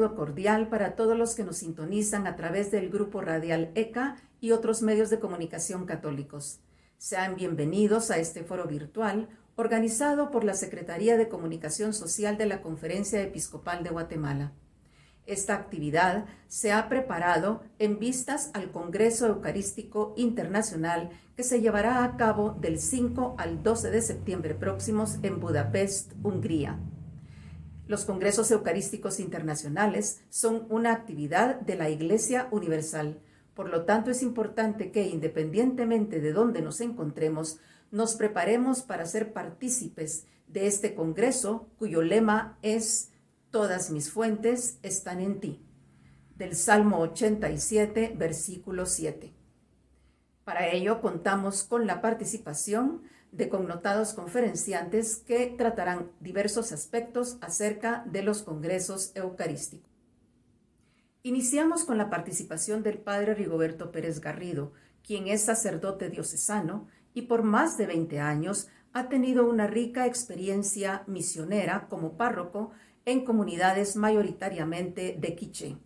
saludo cordial para todos los que nos sintonizan a través del grupo radial ECA y otros medios de comunicación católicos. Sean bienvenidos a este foro virtual organizado por la Secretaría de Comunicación Social de la Conferencia Episcopal de Guatemala. Esta actividad se ha preparado en vistas al Congreso Eucarístico Internacional que se llevará a cabo del 5 al 12 de septiembre próximos en Budapest, Hungría. Los Congresos Eucarísticos Internacionales son una actividad de la Iglesia Universal. Por lo tanto, es importante que, independientemente de dónde nos encontremos, nos preparemos para ser partícipes de este congreso, cuyo lema es «Todas mis fuentes están en ti», del Salmo 87, versículo 7. Para ello, contamos con la participación de connotados conferenciantes que tratarán diversos aspectos acerca de los congresos eucarísticos. Iniciamos con la participación del padre Rigoberto Pérez Garrido, quien es sacerdote diocesano y por más de 20 años ha tenido una rica experiencia misionera como párroco en comunidades mayoritariamente de quiché.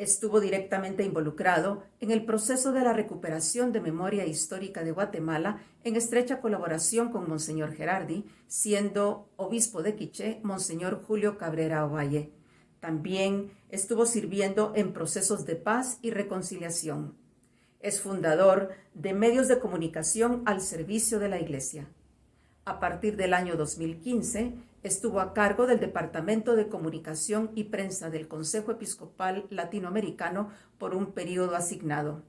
Estuvo directamente involucrado en el proceso de la recuperación de memoria histórica de Guatemala en estrecha colaboración con Monseñor Gerardi, siendo obispo de Quiché, Monseñor Julio Cabrera Ovalle. También estuvo sirviendo en procesos de paz y reconciliación. Es fundador de medios de comunicación al servicio de la Iglesia. A partir del año 2015, estuvo a cargo del Departamento de Comunicación y Prensa del Consejo Episcopal Latinoamericano por un periodo asignado.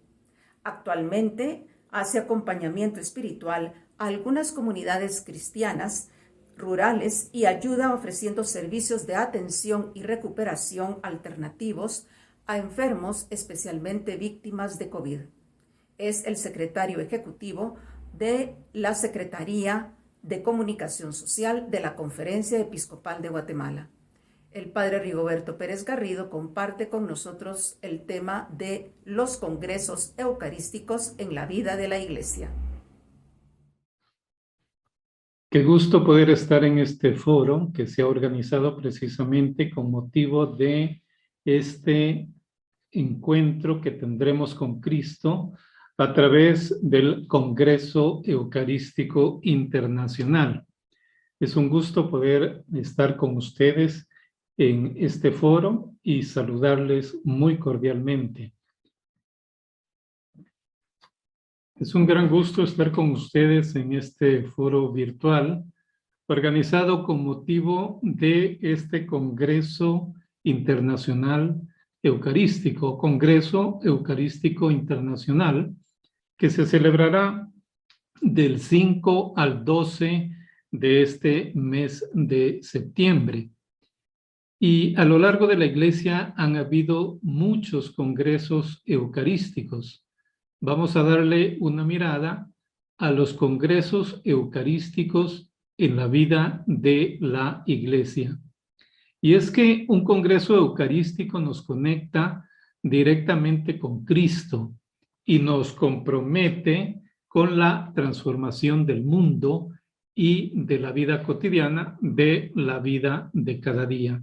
Actualmente hace acompañamiento espiritual a algunas comunidades cristianas rurales y ayuda ofreciendo servicios de atención y recuperación alternativos a enfermos, especialmente víctimas de COVID. Es el secretario ejecutivo de la Secretaría de Comunicación Social de la Conferencia Episcopal de Guatemala. El padre Rigoberto Pérez Garrido comparte con nosotros el tema de los congresos eucarísticos en la vida de la Iglesia. Qué gusto poder estar en este foro que se ha organizado precisamente con motivo de este encuentro que tendremos con Cristo a través del Congreso Eucarístico Internacional. Es un gusto poder estar con ustedes en este foro y saludarles muy cordialmente. Es un gran gusto estar con ustedes en este foro virtual organizado con motivo de este Congreso Internacional Eucarístico, Congreso Eucarístico Internacional, que se celebrará del 5 al 12 de este mes de septiembre. Y a lo largo de la Iglesia han habido muchos congresos eucarísticos. Vamos a darle una mirada a los congresos eucarísticos en la vida de la Iglesia. Y es que un congreso eucarístico nos conecta directamente con Cristo y nos compromete con la transformación del mundo y de la vida cotidiana, de la vida de cada día.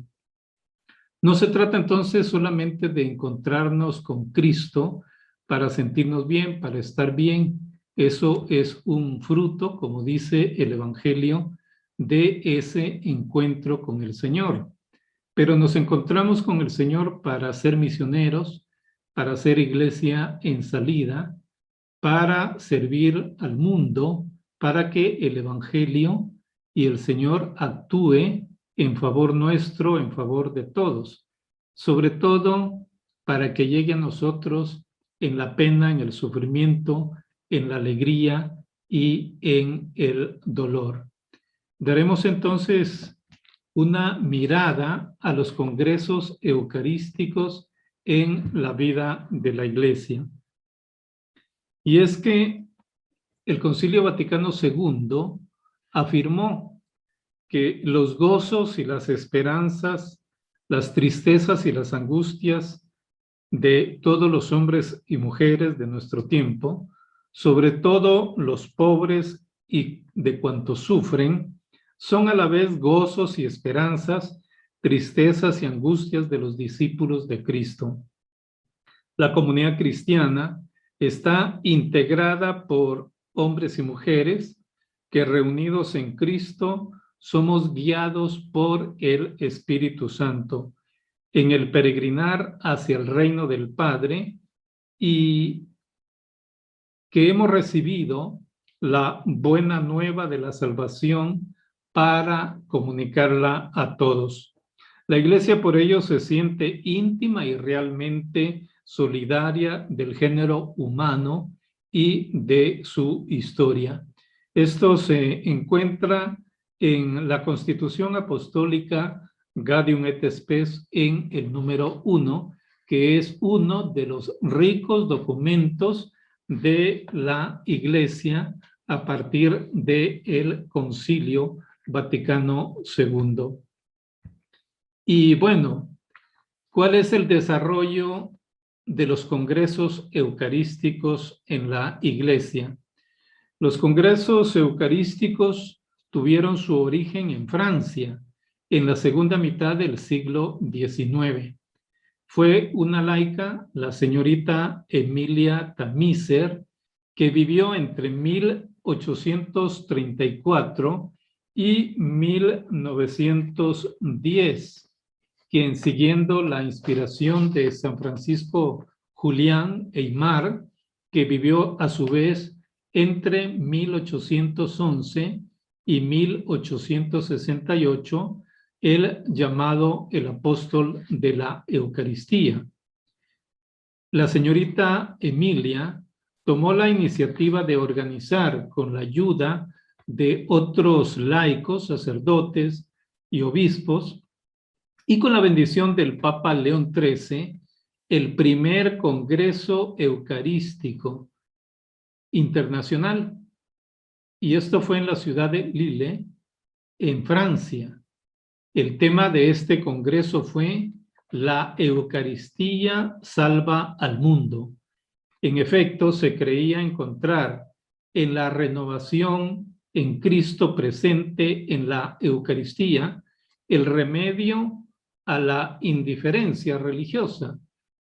No se trata entonces solamente de encontrarnos con Cristo para sentirnos bien, para estar bien. Eso es un fruto, como dice el Evangelio, de ese encuentro con el Señor. Pero nos encontramos con el Señor para ser misioneros, para ser iglesia en salida, para servir al mundo, para que el Evangelio y el Señor actúe en favor nuestro, en favor de todos. Sobre todo, para que llegue a nosotros en la pena, en el sufrimiento, en la alegría y en el dolor. Daremos entonces una mirada a los congresos eucarísticos en la vida de la Iglesia. Y es que el Concilio Vaticano II afirmó que los gozos y las esperanzas, las tristezas y las angustias de todos los hombres y mujeres de nuestro tiempo, sobre todo los pobres y de cuantos sufren, son a la vez gozos y esperanzas tristezas y angustias de los discípulos de Cristo. La comunidad cristiana está integrada por hombres y mujeres que reunidos en Cristo somos guiados por el Espíritu Santo en el peregrinar hacia el reino del Padre y que hemos recibido la buena nueva de la salvación para comunicarla a todos. La Iglesia por ello se siente íntima y realmente solidaria del género humano y de su historia. Esto se encuentra en la Constitución Apostólica Gaudium et Spes en el número 1, que es uno de los ricos documentos de la Iglesia a partir del Concilio Vaticano II. Y bueno, ¿cuál es el desarrollo de los congresos eucarísticos en la Iglesia? Los congresos eucarísticos tuvieron su origen en Francia, en la segunda mitad del siglo XIX. Fue una laica, la señorita Emilia Tamiser, que vivió entre 1834 y 1910, quien, siguiendo la inspiración de San Francisco Julián Aymar, que vivió a su vez entre 1811 y 1868, el llamado el apóstol de la Eucaristía. La señorita Emilia tomó la iniciativa de organizar, con la ayuda de otros laicos, sacerdotes y obispos, y con la bendición del Papa León XIII, el primer Congreso Eucarístico Internacional. Y esto fue en la ciudad de Lille, en Francia. El tema de este congreso fue La Eucaristía salva al mundo. En efecto, se creía encontrar en la renovación en Cristo presente en la Eucaristía el remedio a la indiferencia religiosa,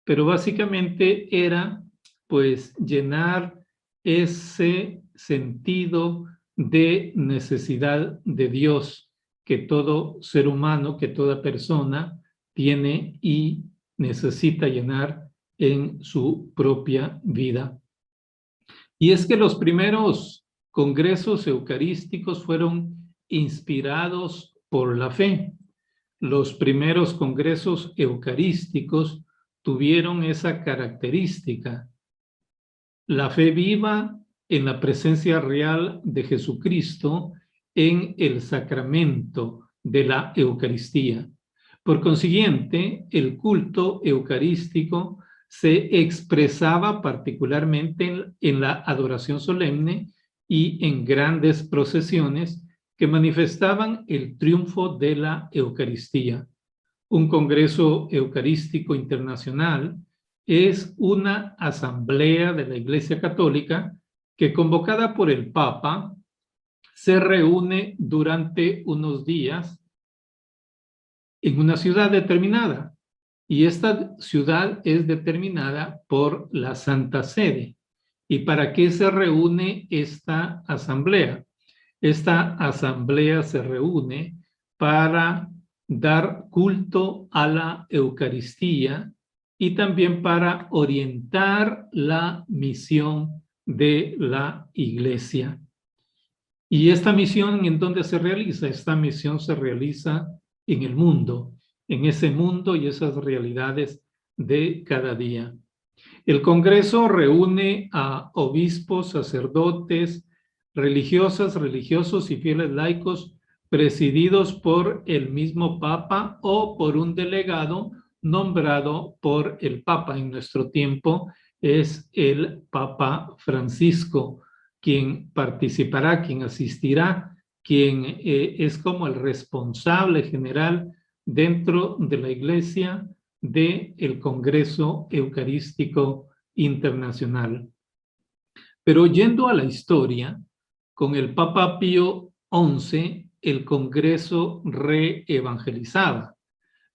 pero básicamente era pues llenar ese sentido de necesidad de Dios que todo ser humano, que toda persona tiene y necesita llenar en su propia vida. Y es que los primeros congresos eucarísticos fueron inspirados por la fe. Los primeros congresos eucarísticos tuvieron esa característica. La fe viva en la presencia real de Jesucristo en el sacramento de la Eucaristía. Por consiguiente, el culto eucarístico se expresaba particularmente en la adoración solemne y en grandes procesiones que manifestaban el triunfo de la Eucaristía. Un Congreso Eucarístico Internacional es una asamblea de la Iglesia Católica que, convocada por el Papa, se reúne durante unos días en una ciudad determinada, y esta ciudad es determinada por la Santa Sede. ¿Y para qué se reúne esta asamblea? Esta asamblea se reúne para dar culto a la Eucaristía y también para orientar la misión de la Iglesia. ¿Y esta misión en dónde se realiza? Esta misión se realiza en el mundo, en ese mundo y esas realidades de cada día. El Congreso reúne a obispos, sacerdotes, religiosas, religiosos y fieles laicos presididos por el mismo Papa o por un delegado nombrado por el Papa. En nuestro tiempo es el Papa Francisco quien participará, quien asistirá, quien es como el responsable general dentro de la Iglesia del Congreso Eucarístico Internacional. Pero yendo a la historia, con el Papa Pío XI, el Congreso reevangelizaba.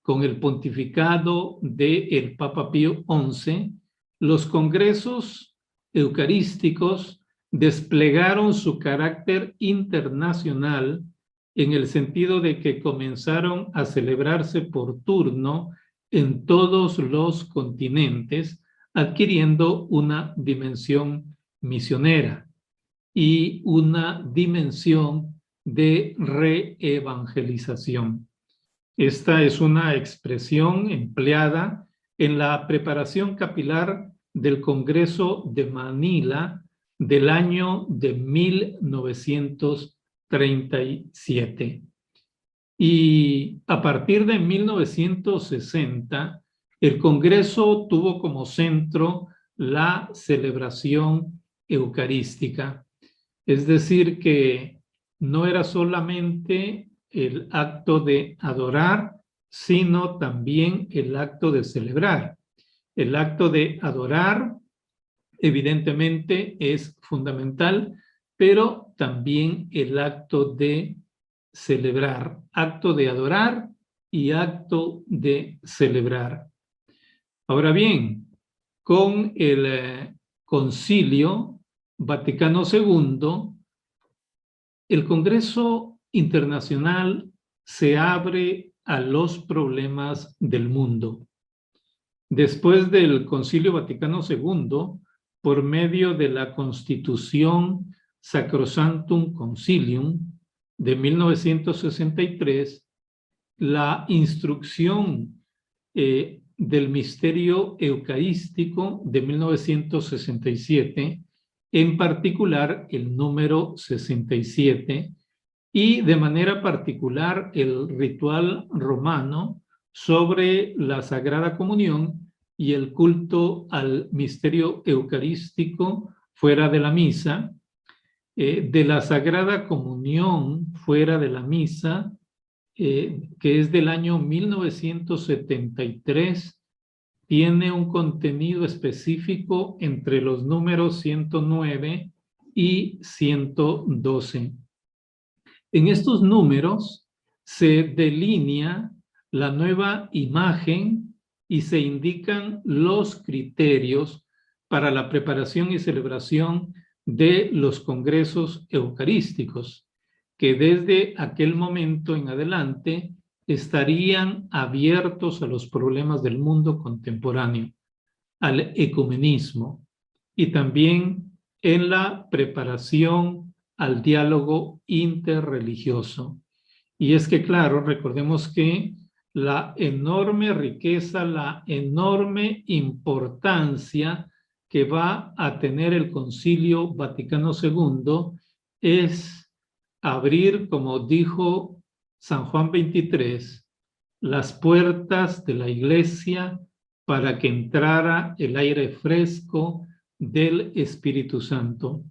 con el pontificado del Papa Pío XI, los congresos eucarísticos desplegaron su carácter internacional en el sentido de que comenzaron a celebrarse por turno en todos los continentes, adquiriendo una dimensión misionera y una dimensión de reevangelización. Esta es una expresión empleada en la preparación capilar del Congreso de Manila del año de 1937. Y a partir de 1960, el Congreso tuvo como centro la celebración eucarística. Es decir, que no era solamente el acto de adorar, sino también el acto de celebrar. El acto de adorar, evidentemente, es fundamental, pero también el acto de celebrar, acto de adorar y acto de celebrar. Ahora bien, con el Concilio Vaticano II, el Congreso Internacional se abre a los problemas del mundo. Después del Concilio Vaticano II, por medio de la Constitución Sacrosanctum Concilium de 1963, la instrucción del misterio eucarístico de 1967, en particular el número 67, y de manera particular el ritual romano sobre la Sagrada Comunión y el culto al misterio eucarístico fuera de la misa, de la Sagrada Comunión fuera de la misa, que es del año 1973, tiene un contenido específico entre los números 109 y 112. En estos números se delinea la nueva imagen y se indican los criterios para la preparación y celebración de los congresos eucarísticos, que desde aquel momento en adelante estarían abiertos a los problemas del mundo contemporáneo, al ecumenismo y también en la preparación al diálogo interreligioso. Y es que, claro, recordemos que la enorme riqueza, la enorme importancia que va a tener el Concilio Vaticano II es abrir, como dijo San Juan 23, las puertas de la iglesia para que entrara el aire fresco del Espíritu Santo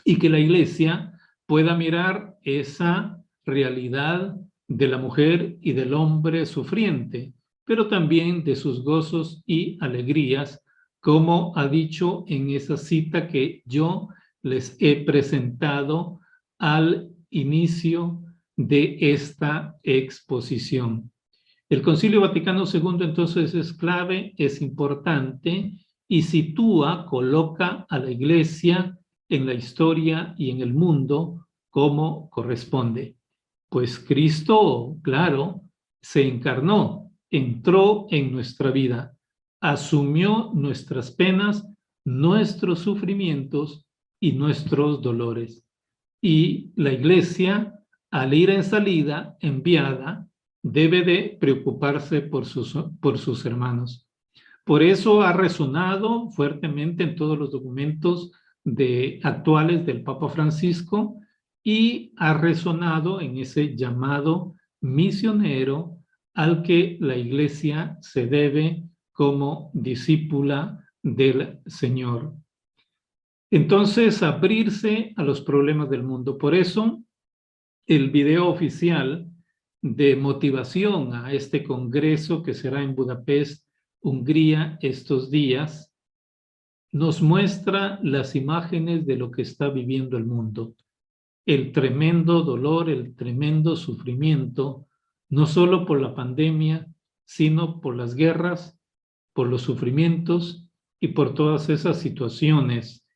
y que la iglesia pueda mirar esa realidad de la mujer y del hombre sufriente, pero también de sus gozos y alegrías, como ha dicho en esa cita que yo les he presentado al inicio de esta exposición. El Concilio Vaticano II entonces es clave, es importante y sitúa, coloca a la Iglesia en la historia y en el mundo como corresponde. Pues Cristo, claro, se encarnó, entró en nuestra vida, asumió nuestras penas, nuestros sufrimientos y nuestros dolores. Y la iglesia, al ir en salida, enviada, debe de preocuparse por sus hermanos. Por eso ha resonado fuertemente en todos los documentos actuales del Papa Francisco y ha resonado en ese llamado misionero al que la iglesia se debe como discípula del Señor. Entonces, abrirse a los problemas del mundo. Por eso, el video oficial de motivación a este congreso que será en Budapest, Hungría, estos días, nos muestra las imágenes de lo que está viviendo el mundo. El tremendo dolor, el tremendo sufrimiento, no solo por la pandemia, sino por las guerras, por los sufrimientos y por todas esas situaciones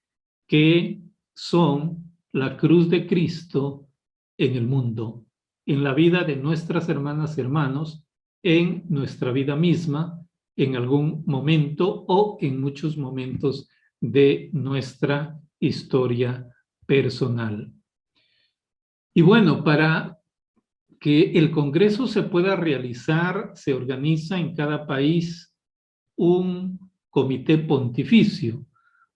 que son la cruz de Cristo en el mundo, en la vida de nuestras hermanas y hermanos, en nuestra vida misma, en algún momento o en muchos momentos de nuestra historia personal. Y bueno, para que el Congreso se pueda realizar, se organiza en cada país un comité pontificio,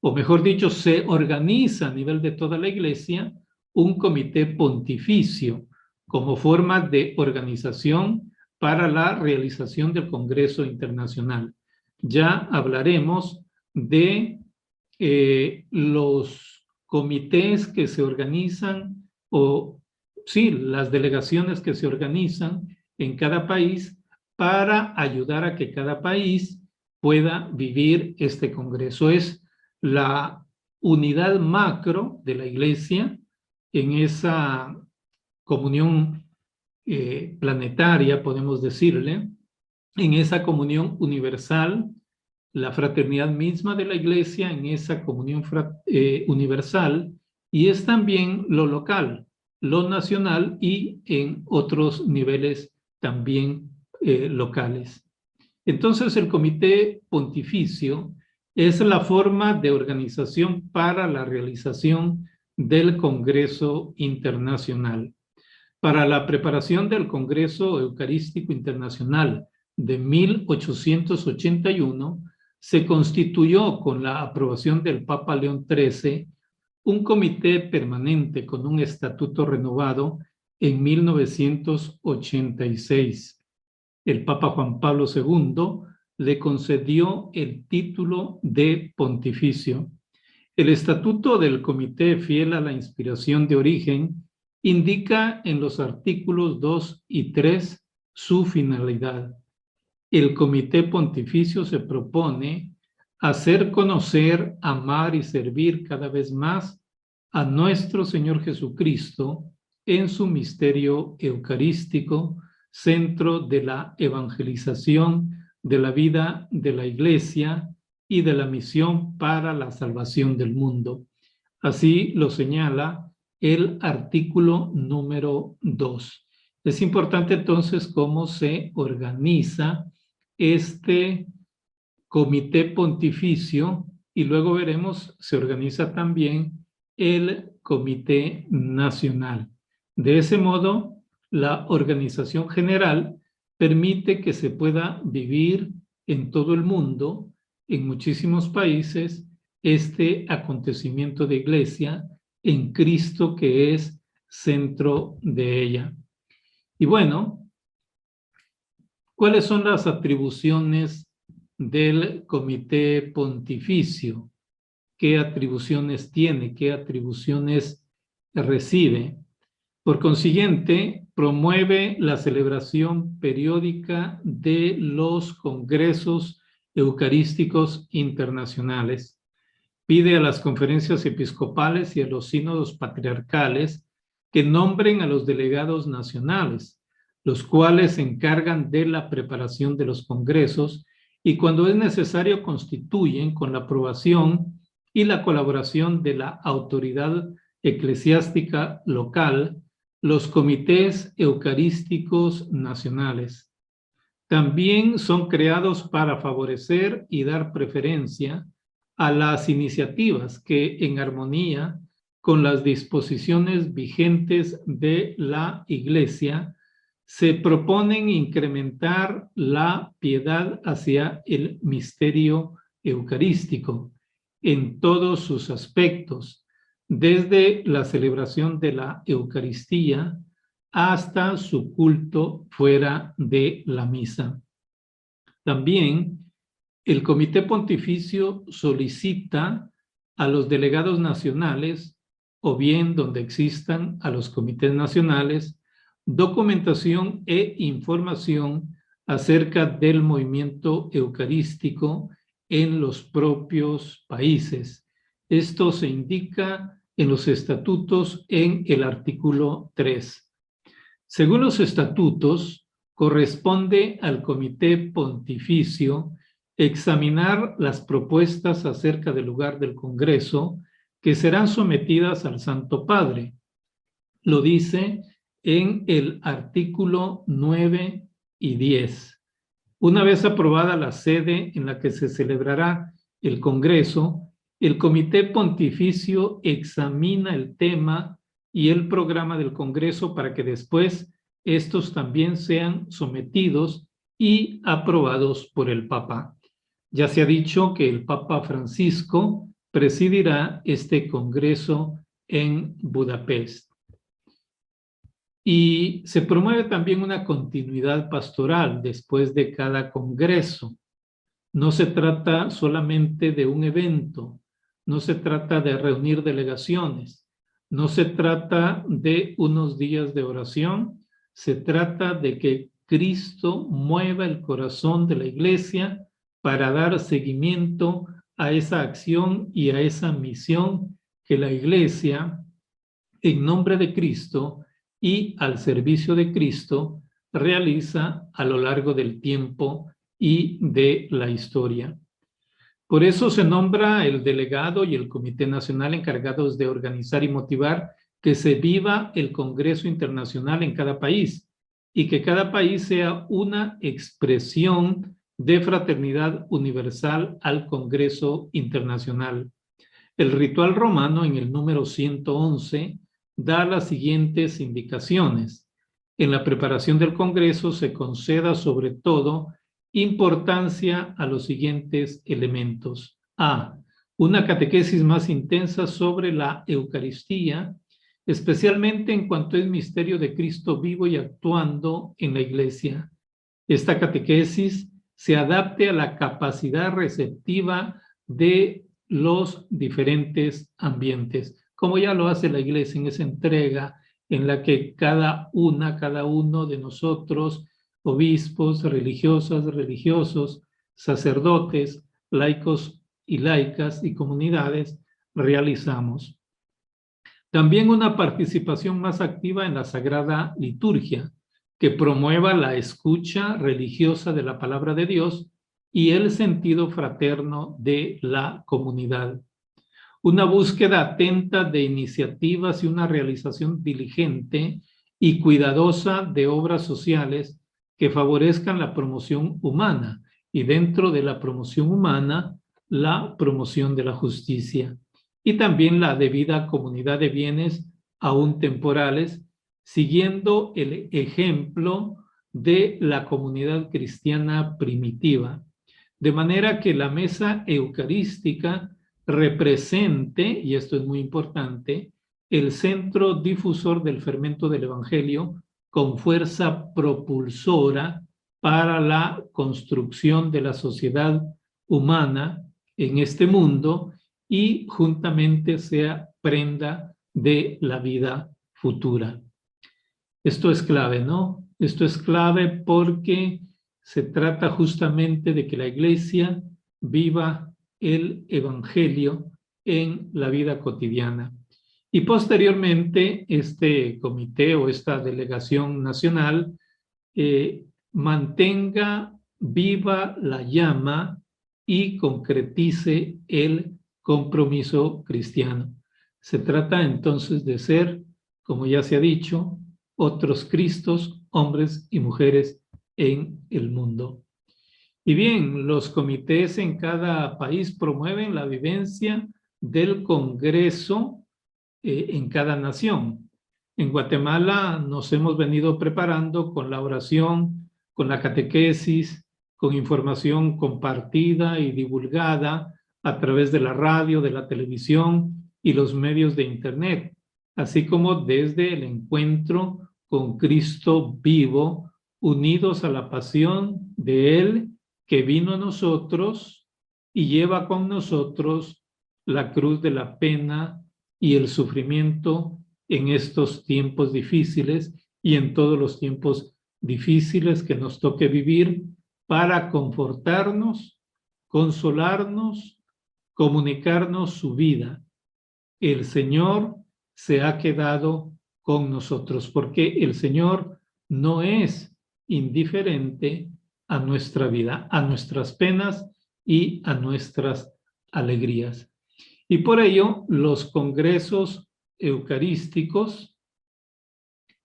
o mejor dicho, se organiza a nivel de toda la Iglesia un comité pontificio como forma de organización para la realización del Congreso Internacional. Ya hablaremos de los comités que se organizan o sí, las delegaciones que se organizan en cada país para ayudar a que cada país pueda vivir este Congreso. Es la unidad macro de la Iglesia en esa comunión planetaria, podemos decirle, en esa comunión universal, la fraternidad misma de la Iglesia en esa comunión universal, y es también lo local, lo nacional y en otros niveles también locales. Entonces, el Comité Pontificio es la forma de organización para la realización del Congreso Internacional. Para la preparación del Congreso Eucarístico Internacional de 1881, se constituyó con la aprobación del Papa León XIII un comité permanente con un estatuto renovado en 1986. El Papa Juan Pablo II le concedió el título de pontificio. El estatuto del comité, fiel a la inspiración de origen, indica en los artículos 2 y 3 su finalidad. El comité pontificio se propone hacer conocer, amar y servir cada vez más a nuestro Señor Jesucristo en su misterio eucarístico, centro de la evangelización de la vida de la Iglesia y de la misión para la salvación del mundo. Así lo señala el artículo número 2. Es importante entonces cómo se organiza este comité pontificio y luego veremos, se organiza también el comité nacional. De ese modo, la organización general permite que se pueda vivir en todo el mundo, en muchísimos países, este acontecimiento de Iglesia en Cristo, que es centro de ella. Y bueno, ¿cuáles son las atribuciones del comité pontificio? ¿Qué atribuciones tiene? ¿Qué atribuciones recibe? Por consiguiente, promueve la celebración periódica de los congresos eucarísticos internacionales. Pide a las conferencias episcopales y a los sínodos patriarcales que nombren a los delegados nacionales, los cuales se encargan de la preparación de los congresos y cuando es necesario constituyen con la aprobación y la colaboración de la autoridad eclesiástica local los comités eucarísticos nacionales. También son creados para favorecer y dar preferencia a las iniciativas que, en armonía con las disposiciones vigentes de la Iglesia, se proponen incrementar la piedad hacia el misterio eucarístico en todos sus aspectos, desde la celebración de la Eucaristía hasta su culto fuera de la misa. También el Comité Pontificio solicita a los delegados nacionales, o bien donde existan a los comités nacionales, documentación e información acerca del movimiento eucarístico en los propios países. Esto se indica en los estatutos en el artículo 3. Según los estatutos, corresponde al Comité Pontificio examinar las propuestas acerca del lugar del Congreso que serán sometidas al Santo Padre. Lo dice en el artículo 9 y 10. Una vez aprobada la sede en la que se celebrará el Congreso, el Comité Pontificio examina el tema y el programa del Congreso para que después estos también sean sometidos y aprobados por el Papa. Ya se ha dicho que el Papa Francisco presidirá este Congreso en Budapest. Y se promueve también una continuidad pastoral después de cada congreso. No se trata solamente de un evento, no se trata de reunir delegaciones, no se trata de unos días de oración, se trata de que Cristo mueva el corazón de la iglesia para dar seguimiento a esa acción y a esa misión que la iglesia, en nombre de Cristo y al servicio de Cristo, realiza a lo largo del tiempo y de la historia. Por eso se nombra el delegado y el Comité Nacional encargados de organizar y motivar que se viva el Congreso Internacional en cada país y que cada país sea una expresión de fraternidad universal al Congreso Internacional. El ritual romano en el número 111 da las siguientes indicaciones. En la preparación del Congreso se conceda sobre todo importancia a los siguientes elementos. A. Una catequesis más intensa sobre la Eucaristía, especialmente en cuanto es misterio de Cristo vivo y actuando en la Iglesia. Esta catequesis se adapte a la capacidad receptiva de los diferentes ambientes, como ya lo hace la Iglesia en esa entrega en la que cada uno de nosotros, obispos, religiosas, religiosos, sacerdotes, laicos y laicas y comunidades, realizamos. También una participación más activa en la Sagrada Liturgia, que promueva la escucha religiosa de la palabra de Dios y el sentido fraterno de la comunidad. Una búsqueda atenta de iniciativas y una realización diligente y cuidadosa de obras sociales que favorezcan la promoción humana y dentro de la promoción humana, la promoción de la justicia y también la debida comunidad de bienes aún temporales, siguiendo el ejemplo de la comunidad cristiana primitiva, de manera que la mesa eucarística represente, y esto es muy importante, el centro difusor del fermento del Evangelio con fuerza propulsora para la construcción de la sociedad humana en este mundo y juntamente sea prenda de la vida futura. Esto es clave, ¿no? Esto es clave porque se trata justamente de que la Iglesia viva el Evangelio en la vida cotidiana. Y posteriormente, este comité o esta delegación nacional mantenga viva la llama y concretice el compromiso cristiano. Se trata entonces de ser, como ya se ha dicho, otros Cristos, hombres y mujeres en el mundo. Y bien, los comités en cada país promueven la vivencia del Congreso en cada nación. En Guatemala nos hemos venido preparando con la oración, con la catequesis, con información compartida y divulgada a través de la radio, de la televisión y los medios de Internet, así como desde el encuentro con Cristo vivo, unidos a la pasión de Él que vino a nosotros y lleva con nosotros la cruz de la pena y el sufrimiento en estos tiempos difíciles y en todos los tiempos difíciles que nos toque vivir para confortarnos, consolarnos, comunicarnos su vida. El Señor se ha quedado con nosotros porque el Señor no es indiferente a nuestra vida, a nuestras penas y a nuestras alegrías. Y por ello, los congresos eucarísticos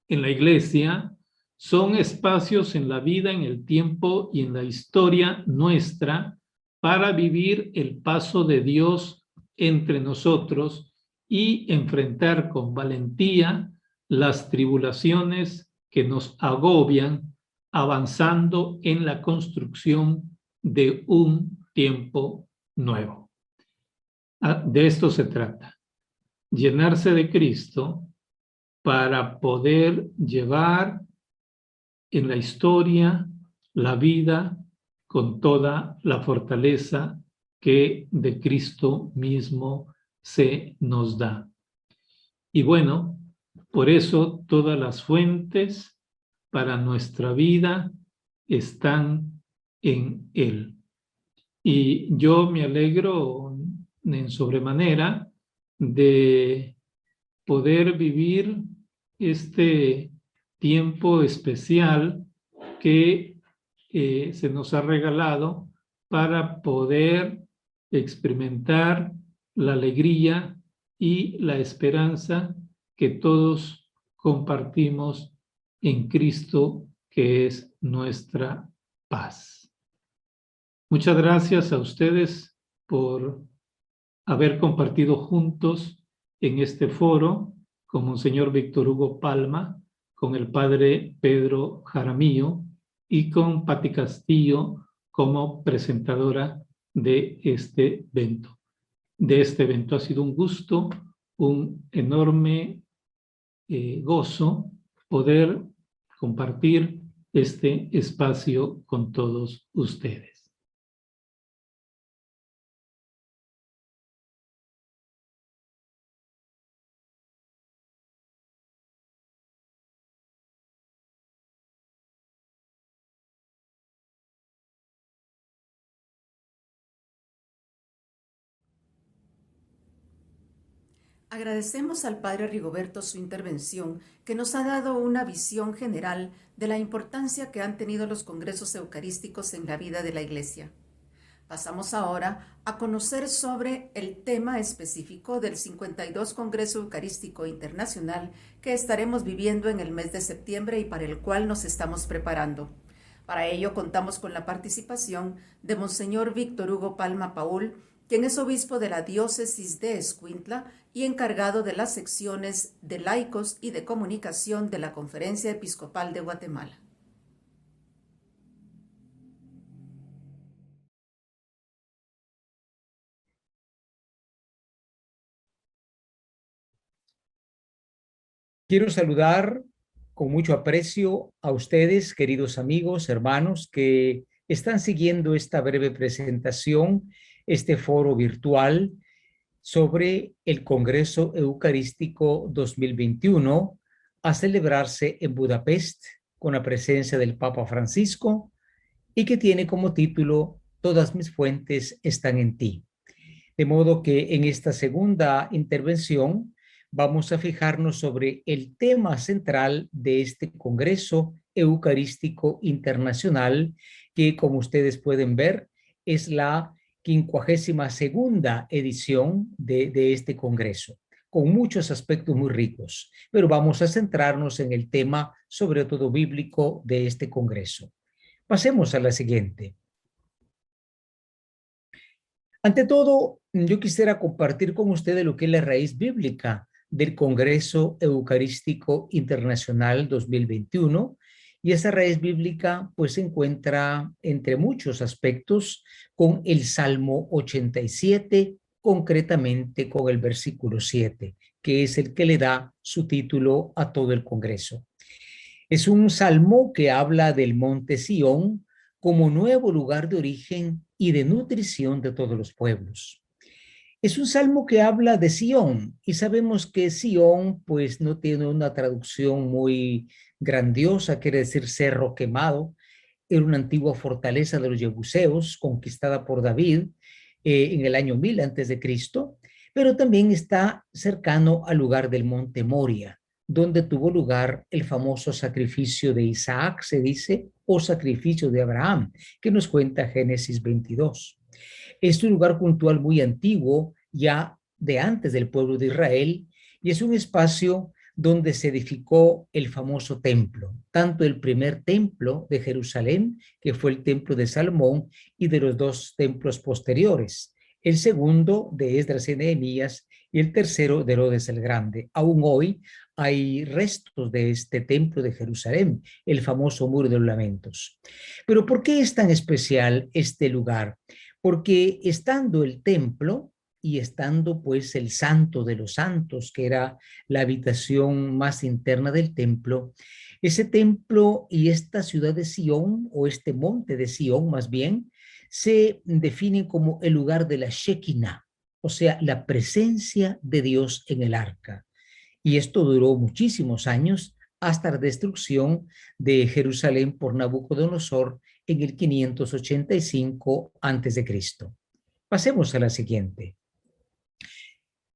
en la Iglesia son espacios en la vida, en el tiempo y en la historia nuestra para vivir el paso de Dios entre nosotros y enfrentar con valentía las tribulaciones que nos agobian, avanzando en la construcción de un tiempo nuevo. De esto se trata, llenarse de Cristo para poder llevar en la historia la vida con toda la fortaleza que de Cristo mismo se nos da. Y bueno, por eso todas las fuentes para nuestra vida están en Él. Y yo me alegro en sobremanera de poder vivir este tiempo especial que se nos ha regalado para poder experimentar la alegría y la esperanza que todos compartimos en Cristo, que es nuestra paz. Muchas gracias a ustedes por haber compartido juntos en este foro con Monseñor Víctor Hugo Palma, con el Padre Pedro Jaramillo y con Pati Castillo como presentadora de este evento. Ha sido un gusto, un enorme gozo poder compartir este espacio con todos ustedes. Agradecemos al Padre Rigoberto su intervención, que nos ha dado una visión general de la importancia que han tenido los congresos eucarísticos en la vida de la Iglesia. Pasamos ahora a conocer sobre el tema específico del 52 Congreso Eucarístico Internacional que estaremos viviendo en el mes de septiembre y para el cual nos estamos preparando. Para ello contamos con la participación de Monseñor Víctor Hugo Palma Paul, quien es obispo de la diócesis de Escuintla y encargado de las secciones de laicos y de comunicación de la Conferencia Episcopal de Guatemala. Quiero saludar con mucho aprecio a ustedes, queridos amigos, hermanos, que están siguiendo esta breve presentación, este foro virtual sobre el Congreso Eucarístico 2021 a celebrarse en Budapest con la presencia del Papa Francisco y que tiene como título Todas mis fuentes están en ti. De modo que en esta segunda intervención vamos a fijarnos sobre el tema central de este Congreso Eucarístico Internacional, que como ustedes pueden ver es la 52ª edición de este Congreso, con muchos aspectos muy ricos, pero vamos a centrarnos en el tema, sobre todo bíblico, de este Congreso. Pasemos a la siguiente. Ante todo, yo quisiera compartir con ustedes lo que es la raíz bíblica del Congreso Eucarístico Internacional 2021, y esa raíz bíblica pues se encuentra entre muchos aspectos con el Salmo 87, concretamente con el versículo 7, que es el que le da su título a todo el Congreso. Es un salmo que habla del monte Sión como nuevo lugar de origen y de nutrición de todos los pueblos. Es un salmo que habla de Sión, y sabemos que Sión pues no tiene una traducción muy grandiosa, quiere decir cerro quemado. Era una antigua fortaleza de los Jebuseos conquistada por David en el año 1000 a.C., pero también está cercano al lugar del monte Moria, donde tuvo lugar el famoso sacrificio de Isaac, se dice, o sacrificio de Abraham, que nos cuenta Génesis 22. Es un lugar cultural muy antiguo, ya de antes del pueblo de Israel, y es un espacio donde se edificó el famoso templo, tanto el primer templo de Jerusalén, que fue el templo de Salomón, y de los dos templos posteriores, el segundo de Esdras y Nehemías, y el tercero de Herodes el Grande. Aún hoy hay restos de este templo de Jerusalén, el famoso Muro de los Lamentos. Pero ¿por qué es tan especial este lugar? Porque estando el templo y estando pues el santo de los santos, que era la habitación más interna del templo, ese templo y esta ciudad de Sión, o este monte de Sión más bien, se definen como el lugar de la Shekinah, o sea, la presencia de Dios en el arca. Y esto duró muchísimos años hasta la destrucción de Jerusalén por Nabucodonosor en el 585 a.C. Pasemos a la siguiente.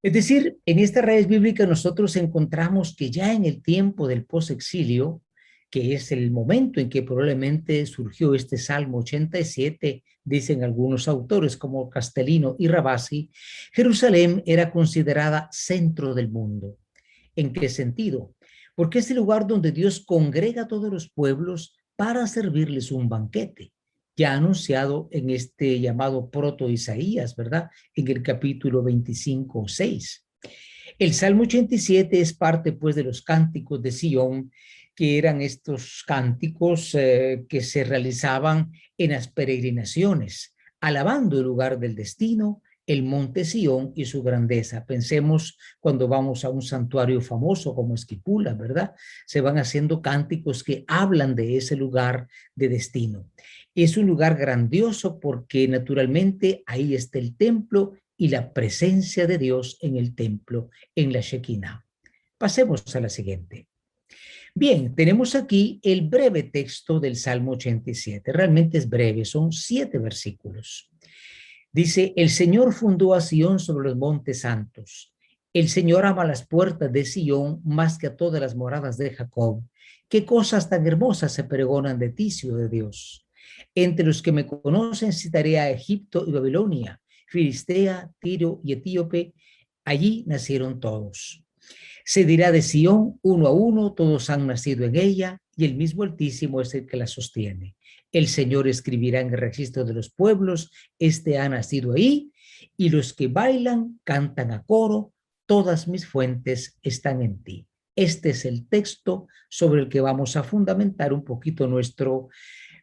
Es decir, en esta raíz bíblica nosotros encontramos que ya en el tiempo del posexilio, que es el momento en que probablemente surgió este Salmo 87, dicen algunos autores como Castellino y Rabasi, Jerusalén era considerada centro del mundo. ¿En qué sentido? Porque es el lugar donde Dios congrega a todos los pueblos para servirles un banquete, ya anunciado en este llamado proto-Isaías, ¿verdad? En el capítulo 25:6. El Salmo 87 es parte, pues, de los cánticos de Sión, que eran estos cánticos que se realizaban en las peregrinaciones, alabando el lugar del destino, el monte Sión y su grandeza. Pensemos cuando vamos a un santuario famoso como Esquipula, ¿verdad? Se van haciendo cánticos que hablan de ese lugar de destino. Es un lugar grandioso porque naturalmente ahí está el templo y la presencia de Dios en el templo, en la Shekinah. Pasemos a la siguiente. Bien, tenemos aquí el breve texto del Salmo 87. Realmente es breve, son 7 versículos. Dice, el Señor fundó a Sión sobre los montes santos. El Señor ama las puertas de Sión más que a todas las moradas de Jacob. ¿Qué cosas tan hermosas se pregonan de ti, ciudad de Dios? Entre los que me conocen citaré a Egipto y Babilonia, Filistea, Tiro y Etíope. Allí nacieron todos. Se dirá de Sión uno a uno, todos han nacido en ella, y el mismo Altísimo es el que la sostiene. El Señor escribirá en el registro de los pueblos, este ha nacido ahí, y los que bailan cantan a coro, todas mis fuentes están en ti. Este es el texto sobre el que vamos a fundamentar un poquito nuestro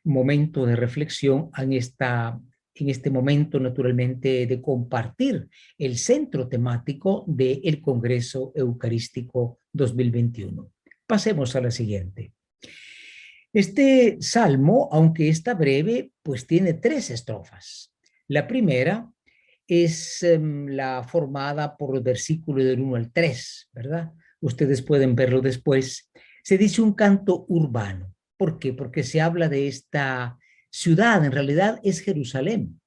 momento de reflexión en este momento, naturalmente, de compartir el centro temático del Congreso Eucarístico 2021. Pasemos a la siguiente. Este salmo, aunque está breve, pues tiene 3 estrofas. La primera es la formada por los versículos del 1 al 3, ¿verdad? Ustedes pueden verlo después. Se dice un canto urbano. ¿Por qué? Porque se habla de esta ciudad, en realidad es Jerusalén,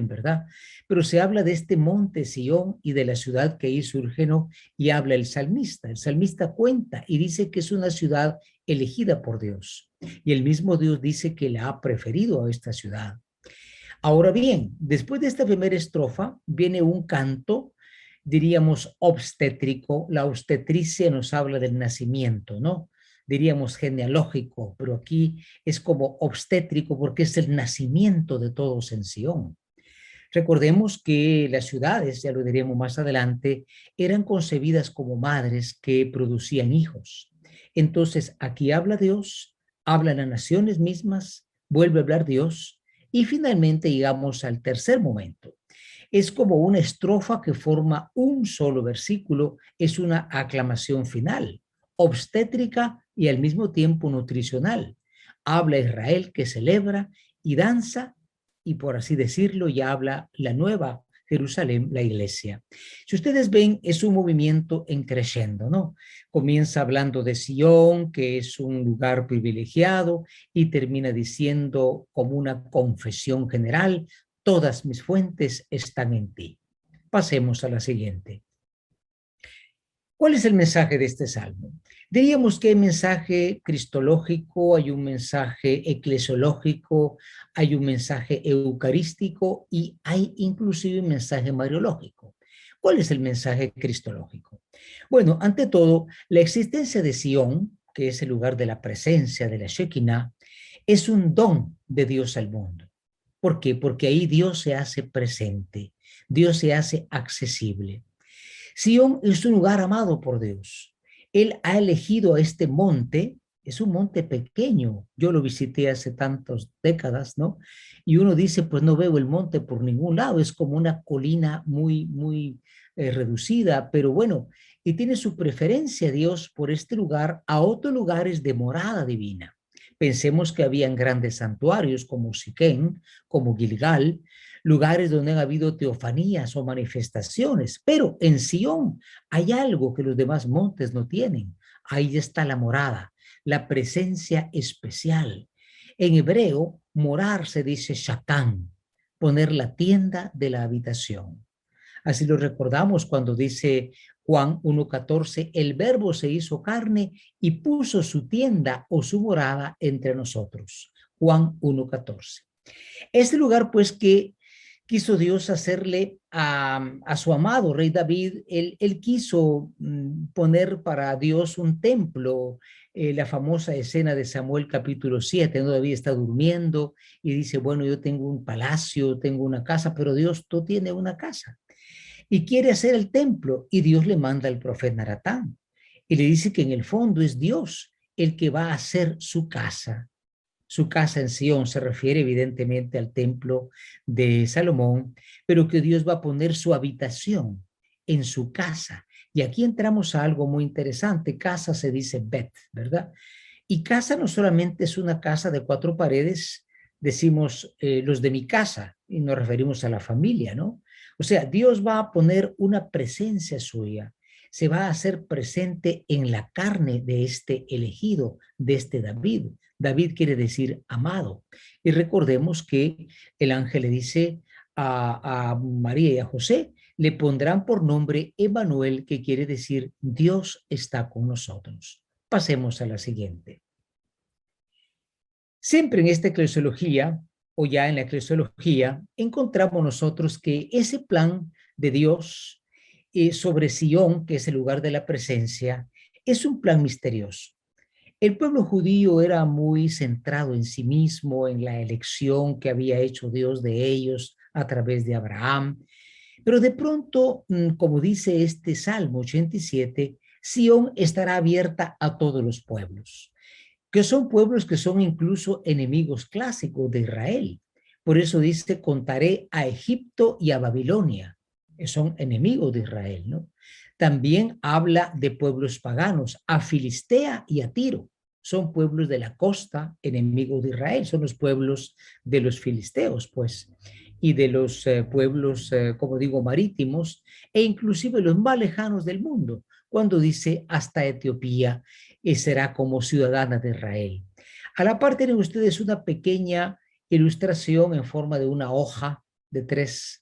¿verdad? Pero se habla de este monte Sión y de la ciudad que ahí surge, ¿no? Y habla el salmista. El salmista cuenta y dice que es una ciudad elegida por Dios. Y el mismo Dios dice que la ha preferido a esta ciudad. Ahora bien, después de esta primera estrofa viene un canto, diríamos, obstétrico. La obstetricia nos habla del nacimiento, ¿no? Diríamos genealógico, pero aquí es como obstétrico porque es el nacimiento de todos en Sión. Recordemos que las ciudades, ya lo diremos más adelante, eran concebidas como madres que producían hijos. Entonces, aquí habla Dios, hablan las naciones mismas, vuelve a hablar Dios, y finalmente llegamos al tercer momento. Es como una estrofa que forma un solo versículo, es una aclamación final, obstétrica y al mismo tiempo nutricional. Habla Israel que celebra y danza, y por así decirlo, ya habla la nueva Jerusalén, la iglesia. Si ustedes ven, es un movimiento en creciendo, ¿no? Comienza hablando de Sión, que es un lugar privilegiado, y termina diciendo como una confesión general, todas mis fuentes están en ti. Pasemos a la siguiente. ¿Cuál es el mensaje de este salmo? Diríamos que hay un mensaje cristológico, hay un mensaje eclesiológico, hay un mensaje eucarístico y hay inclusive un mensaje mariológico. ¿Cuál es el mensaje cristológico? Bueno, ante todo, la existencia de Sion, que es el lugar de la presencia de la Shekinah, es un don de Dios al mundo. ¿Por qué? Porque ahí Dios se hace presente, Dios se hace accesible. Sion es un lugar amado por Dios. Él ha elegido a este monte, es un monte pequeño. Yo lo visité hace tantas décadas, ¿no? Y uno dice, pues no veo el monte por ningún lado, es como una colina muy reducida, pero bueno, y tiene su preferencia Dios por este lugar a otros lugares de morada divina. Pensemos que habían grandes santuarios como Siquén, como Gilgal, lugares donde han habido teofanías o manifestaciones, pero en Sion hay algo que los demás montes no tienen. Ahí está la morada, la presencia especial. En hebreo, morar se dice shakán, poner la tienda de la habitación. Así lo recordamos cuando dice Juan 1:14, el verbo se hizo carne y puso su tienda o su morada entre nosotros. Juan 1:14. Este lugar, pues, que quiso Dios hacerle a su amado rey David, él quiso poner para Dios un templo, la famosa escena de Samuel capítulo 7, donde David está durmiendo y dice, bueno, yo tengo un palacio, tengo una casa, pero Dios, tú tienes una casa y quiere hacer el templo, y Dios le manda al profeta Naratán y le dice que en el fondo es Dios el que va a hacer su casa. Su casa en Sion se refiere evidentemente al templo de Salomón, pero que Dios va a poner su habitación en su casa. Y aquí entramos a algo muy interesante. Casa se dice Bet, ¿verdad? Y casa no solamente es una casa de 4 paredes, decimos los de mi casa, y nos referimos a la familia, ¿no? O sea, Dios va a poner una presencia suya, se va a hacer presente en la carne de este elegido, de este David. David quiere decir amado. Y recordemos que el ángel le dice a María y a José, le pondrán por nombre Emmanuel, que quiere decir Dios está con nosotros. Pasemos a la siguiente. Siempre en esta eclesiología, o ya en la eclesiología, encontramos nosotros que ese plan de Dios sobre Sion, que es el lugar de la presencia, es un plan misterioso. El pueblo judío era muy centrado en sí mismo, en la elección que había hecho Dios de ellos a través de Abraham. Pero de pronto, como dice este Salmo 87, Sion estará abierta a todos los pueblos, que son pueblos que son incluso enemigos clásicos de Israel. Por eso dice, contaré a Egipto y a Babilonia, que son enemigos de Israel, ¿no? También habla de pueblos paganos, a Filistea y a Tiro. Son pueblos de la costa, enemigos de Israel, son los pueblos de los filisteos, pues, y de los pueblos, como digo, marítimos, e inclusive los más lejanos del mundo, cuando dice hasta Etiopía, y será como ciudadana de Israel. A la par tienen ustedes una pequeña ilustración en forma de una hoja de tres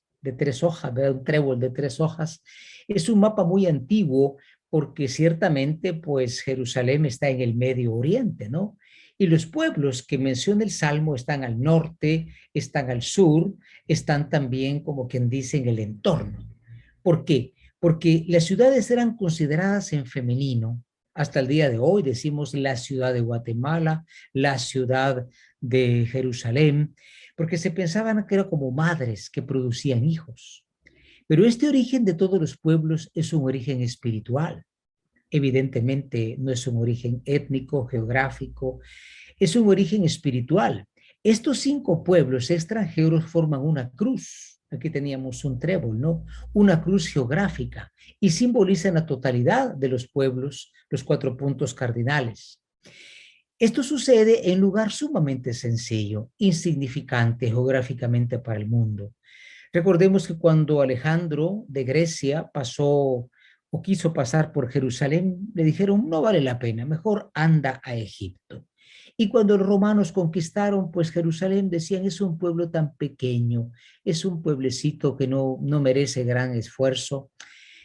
hojas, ¿verdad? Un trébol de 3 hojas. Es un mapa muy antiguo porque ciertamente pues Jerusalén está en el Medio Oriente, ¿no? Y los pueblos que menciona el Salmo están al norte, están al sur, están también, como quien dice, en el entorno. ¿Por qué? Porque las ciudades eran consideradas en femenino. Hasta el día de hoy decimos la ciudad de Guatemala, la ciudad de Jerusalén, porque se pensaban que eran como madres que producían hijos. Pero este origen de todos los pueblos es un origen espiritual. Evidentemente no es un origen étnico, geográfico, es un origen espiritual. Estos 5 pueblos extranjeros forman una cruz. Aquí teníamos un trébol, ¿no? Una cruz geográfica y simbolizan la totalidad de los pueblos, los 4 puntos cardinales. Esto sucede en un lugar sumamente sencillo, insignificante geográficamente para el mundo. Recordemos que cuando Alejandro de Grecia pasó o quiso pasar por Jerusalén, le dijeron, no vale la pena, mejor anda a Egipto. Y cuando los romanos conquistaron pues Jerusalén, decían, es un pueblo tan pequeño, es un pueblecito que no merece gran esfuerzo.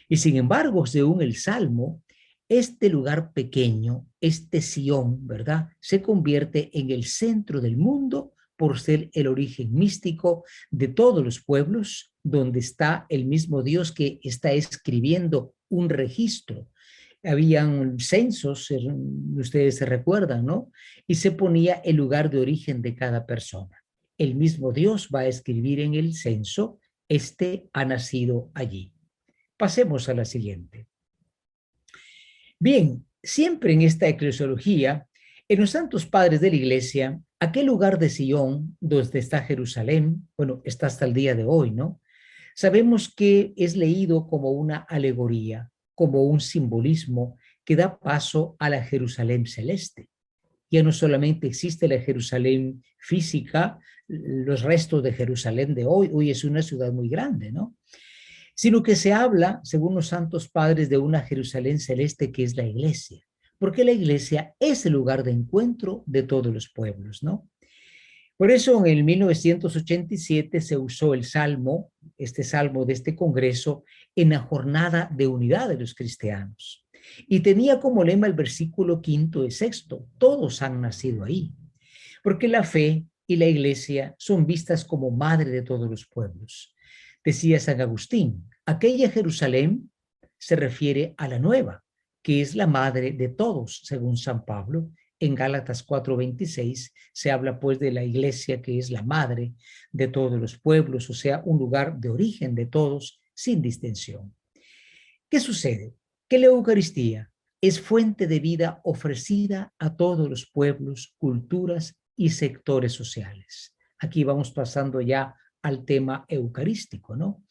Y sin embargo, según el Salmo, este lugar pequeño, este Sion, ¿verdad?, se convierte en el centro del mundo por ser el origen místico de todos los pueblos, donde está el mismo Dios que está escribiendo un registro. Habían censos, ustedes se recuerdan, ¿no? Y se ponía el lugar de origen de cada persona. El mismo Dios va a escribir en el censo, este ha nacido allí. Pasemos a la siguiente. Bien, siempre en esta eclesiología, en los santos padres de la iglesia, aquel lugar de Sion, donde está Jerusalén, bueno, está hasta el día de hoy, ¿no? Sabemos que es leído como una alegoría, como un simbolismo que da paso a la Jerusalén celeste. Ya no solamente existe la Jerusalén física, los restos de Jerusalén de hoy es una ciudad muy grande, ¿no? Sino que se habla, según los santos padres, de una Jerusalén celeste que es la iglesia, porque la iglesia es el lugar de encuentro de todos los pueblos, ¿no? Por eso en el 1987 se usó el salmo, este salmo de este congreso, en la jornada de unidad de los cristianos. Y tenía como lema el versículo 5 y 6, todos han nacido ahí, porque la fe y la iglesia son vistas como madre de todos los pueblos. Decía San Agustín, aquella Jerusalén se refiere a la nueva, que es la madre de todos, según San Pablo. En Gálatas 4:26 se habla pues de la iglesia que es la madre de todos los pueblos, o sea, un lugar de origen de todos sin distinción. ¿Qué sucede? Que la Eucaristía es fuente de vida ofrecida a todos los pueblos, culturas y sectores sociales. Aquí vamos pasando ya al tema eucarístico, ¿no?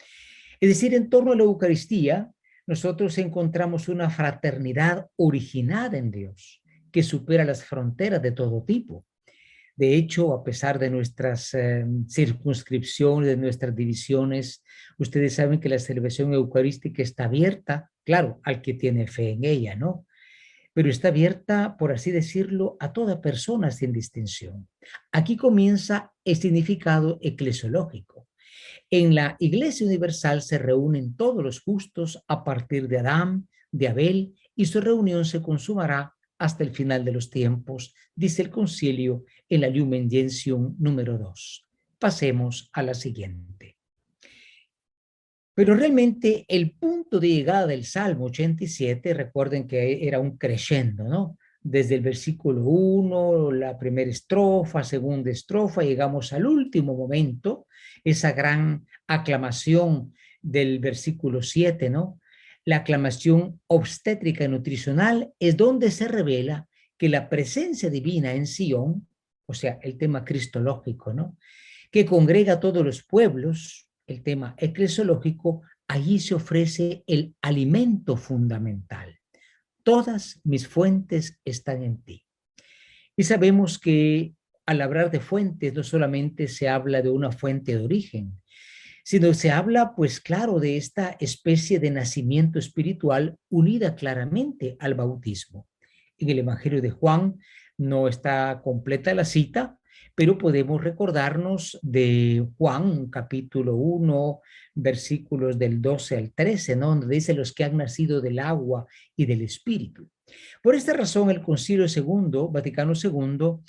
Es decir, en torno a la Eucaristía, nosotros encontramos una fraternidad originada en Dios, que supera las fronteras de todo tipo. De hecho, a pesar de nuestras circunscripciones, de nuestras divisiones, ustedes saben que la celebración eucarística está abierta, claro, al que tiene fe en ella, ¿no? Pero está abierta, por así decirlo, a toda persona sin distinción. Aquí comienza el significado eclesiológico. En la Iglesia Universal se reúnen todos los justos a partir de Adán, de Abel, y su reunión se consumará hasta el final de los tiempos, dice el concilio en la Lumen Gentium número 2. Pasemos a la siguiente. Pero realmente el punto de llegada del Salmo 87, recuerden que era un crescendo, ¿no? Desde el versículo 1, la primera estrofa, segunda estrofa, llegamos al último momento, esa gran aclamación del versículo 7, ¿no? La aclamación obstétrica y nutricional es donde se revela que la presencia divina en Sion, o sea, el tema cristológico, ¿no?, que congrega a todos los pueblos, el tema eclesiológico, allí se ofrece el alimento fundamental. Todas mis fuentes están en ti. Y sabemos que al hablar de fuentes no solamente se habla de una fuente de origen, sino se habla, pues claro, de esta especie de nacimiento espiritual unida claramente al bautismo. En el Evangelio de Juan no está completa la cita, pero podemos recordarnos de Juan, capítulo 1, versículos del 12 al 13, ¿no?, donde dice los que han nacido del agua y del Espíritu. Por esta razón, el Concilio II, Vaticano II,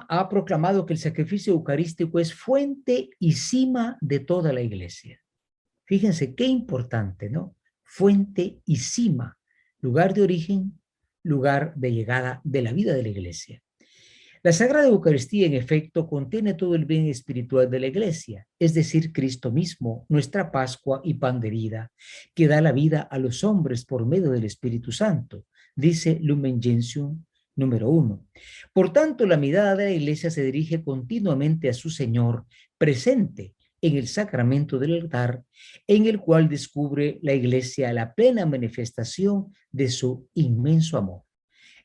ha proclamado que el sacrificio eucarístico es fuente y cima de toda la iglesia. Fíjense qué importante, ¿no? Fuente y cima, lugar de origen, lugar de llegada de la vida de la iglesia. La Sagrada Eucaristía, en efecto, contiene todo el bien espiritual de la iglesia, es decir, Cristo mismo, nuestra Pascua y pan de vida, que da la vida a los hombres por medio del Espíritu Santo, dice Lumen Gentium número 1. Por tanto, la mirada de la iglesia se dirige continuamente a su Señor, presente en el sacramento del altar, en el cual descubre la iglesia la plena manifestación de su inmenso amor.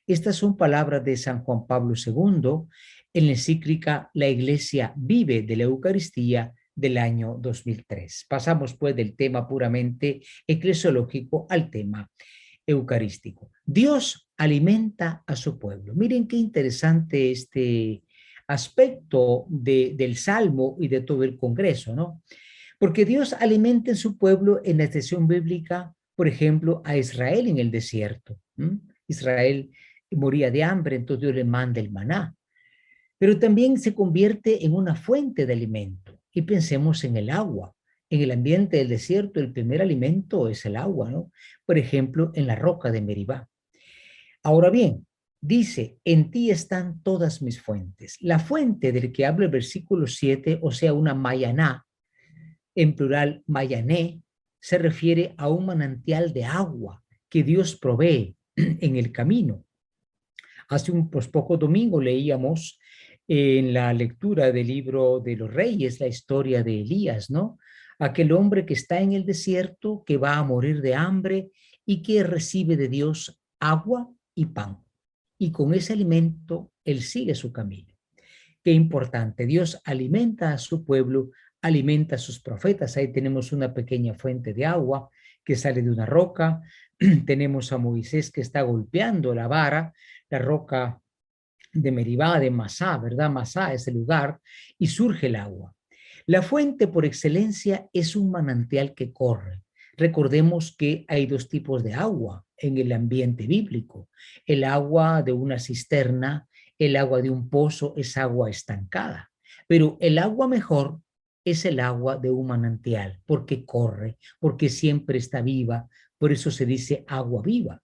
Estas son palabras de San Juan Pablo II en la encíclica La Iglesia vive de la Eucaristía del año 2003. Pasamos pues del tema puramente eclesiológico al tema eucarístico. Dios alimenta a su pueblo. Miren qué interesante este aspecto del Salmo y de todo el Congreso, ¿no? Porque Dios alimenta en su pueblo en la expresión bíblica por ejemplo, a Israel en el desierto. Israel moría de hambre, entonces Dios le manda el maná. Pero también se convierte en una fuente de alimento. Y pensemos en el agua. En el ambiente del desierto, el primer alimento es el agua, ¿no? Por ejemplo, en la roca de Meribá. Ahora bien, dice, en ti están todas mis fuentes. La fuente del que habla el versículo 7, o sea, una mayaná, en plural mayané, se refiere a un manantial de agua que Dios provee en el camino. Hace poco domingo leíamos en la lectura del libro de los Reyes la historia de Elías, ¿no? Aquel hombre que está en el desierto, que va a morir de hambre y que recibe de Dios agua y pan. Y con ese alimento él sigue su camino. Qué importante, Dios alimenta a su pueblo, alimenta a sus profetas. Ahí tenemos una pequeña fuente de agua que sale de una roca. Tenemos a Moisés que está golpeando la vara, la roca de Meribá, de Masá, ¿verdad? Masá es el lugar, y surge el agua. La fuente por excelencia es un manantial que corre. Recordemos que hay dos tipos de agua en el ambiente bíblico. El agua de una cisterna, el agua de un pozo es agua estancada, pero el agua mejor es el agua de un manantial, porque corre, porque siempre está viva, por eso se dice agua viva.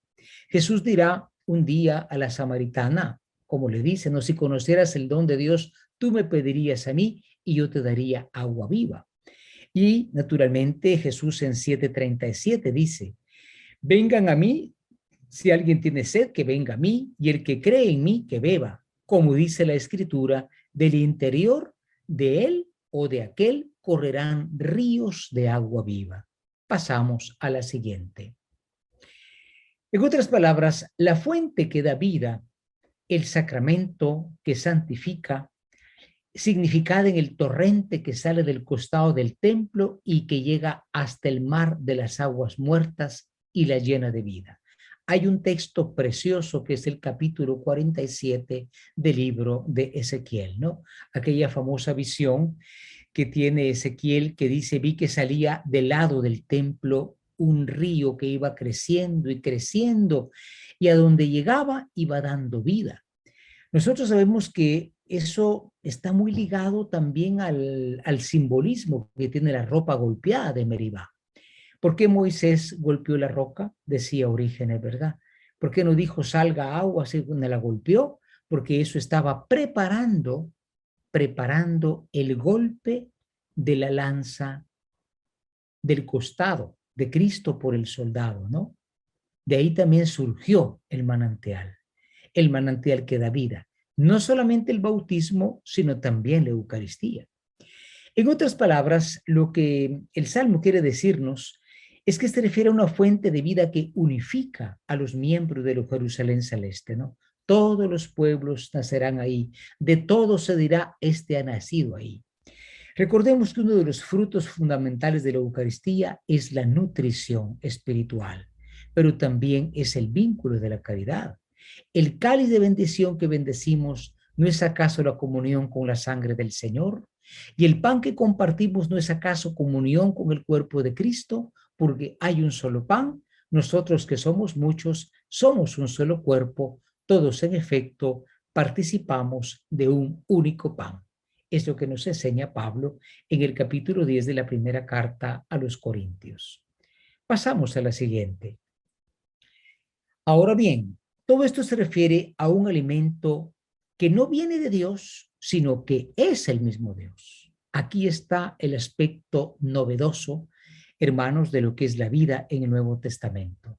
Jesús dirá un día a la samaritana, como le dice, no, si conocieras el don de Dios, tú me pedirías a mí y yo te daría agua viva. Y naturalmente Jesús en 7:37 dice, vengan a mí, si alguien tiene sed, que venga a mí, y el que cree en mí, que beba, como dice la Escritura, del interior de él o de aquel correrán ríos de agua viva. Pasamos a la siguiente. En otras palabras, la fuente que da vida, el sacramento que santifica, significada en el torrente que sale del costado del templo y que llega hasta el mar de las aguas muertas y la llena de vida. Hay un texto precioso que es el capítulo 47 del libro de Ezequiel, ¿no? Aquella famosa visión que tiene Ezequiel que dice, vi que salía del lado del templo un río que iba creciendo y creciendo y a donde llegaba iba dando vida. Nosotros sabemos que eso está muy ligado también al simbolismo que tiene la ropa golpeada de Meribá. ¿Por qué Moisés golpeó la roca? Decía Orígenes, ¿verdad? ¿Por qué no dijo salga agua así cuando la golpeó? Porque eso estaba preparando el golpe de la lanza del costado de Cristo por el soldado, ¿no? De ahí también surgió el manantial que da vida. No solamente el bautismo, sino también la Eucaristía. En otras palabras, lo que el Salmo quiere decirnos es que se refiere a una fuente de vida que unifica a los miembros de la Jerusalén celeste, ¿no? Todos los pueblos nacerán ahí, de todos se dirá, este ha nacido ahí. Recordemos que uno de los frutos fundamentales de la Eucaristía es la nutrición espiritual, pero también es el vínculo de la caridad. El cáliz de bendición que bendecimos, ¿no es acaso la comunión con la sangre del Señor? Y el pan que compartimos, ¿no es acaso comunión con el cuerpo de Cristo? Porque hay un solo pan, nosotros que somos muchos, somos un solo cuerpo, todos en efecto participamos de un único pan. Es lo que nos enseña Pablo en el capítulo 10 de la primera carta a los Corintios. Pasamos a la siguiente. Ahora bien, todo esto se refiere a un alimento que no viene de Dios, sino que es el mismo Dios. Aquí está el aspecto novedoso, hermanos, de lo que es la vida en el Nuevo Testamento.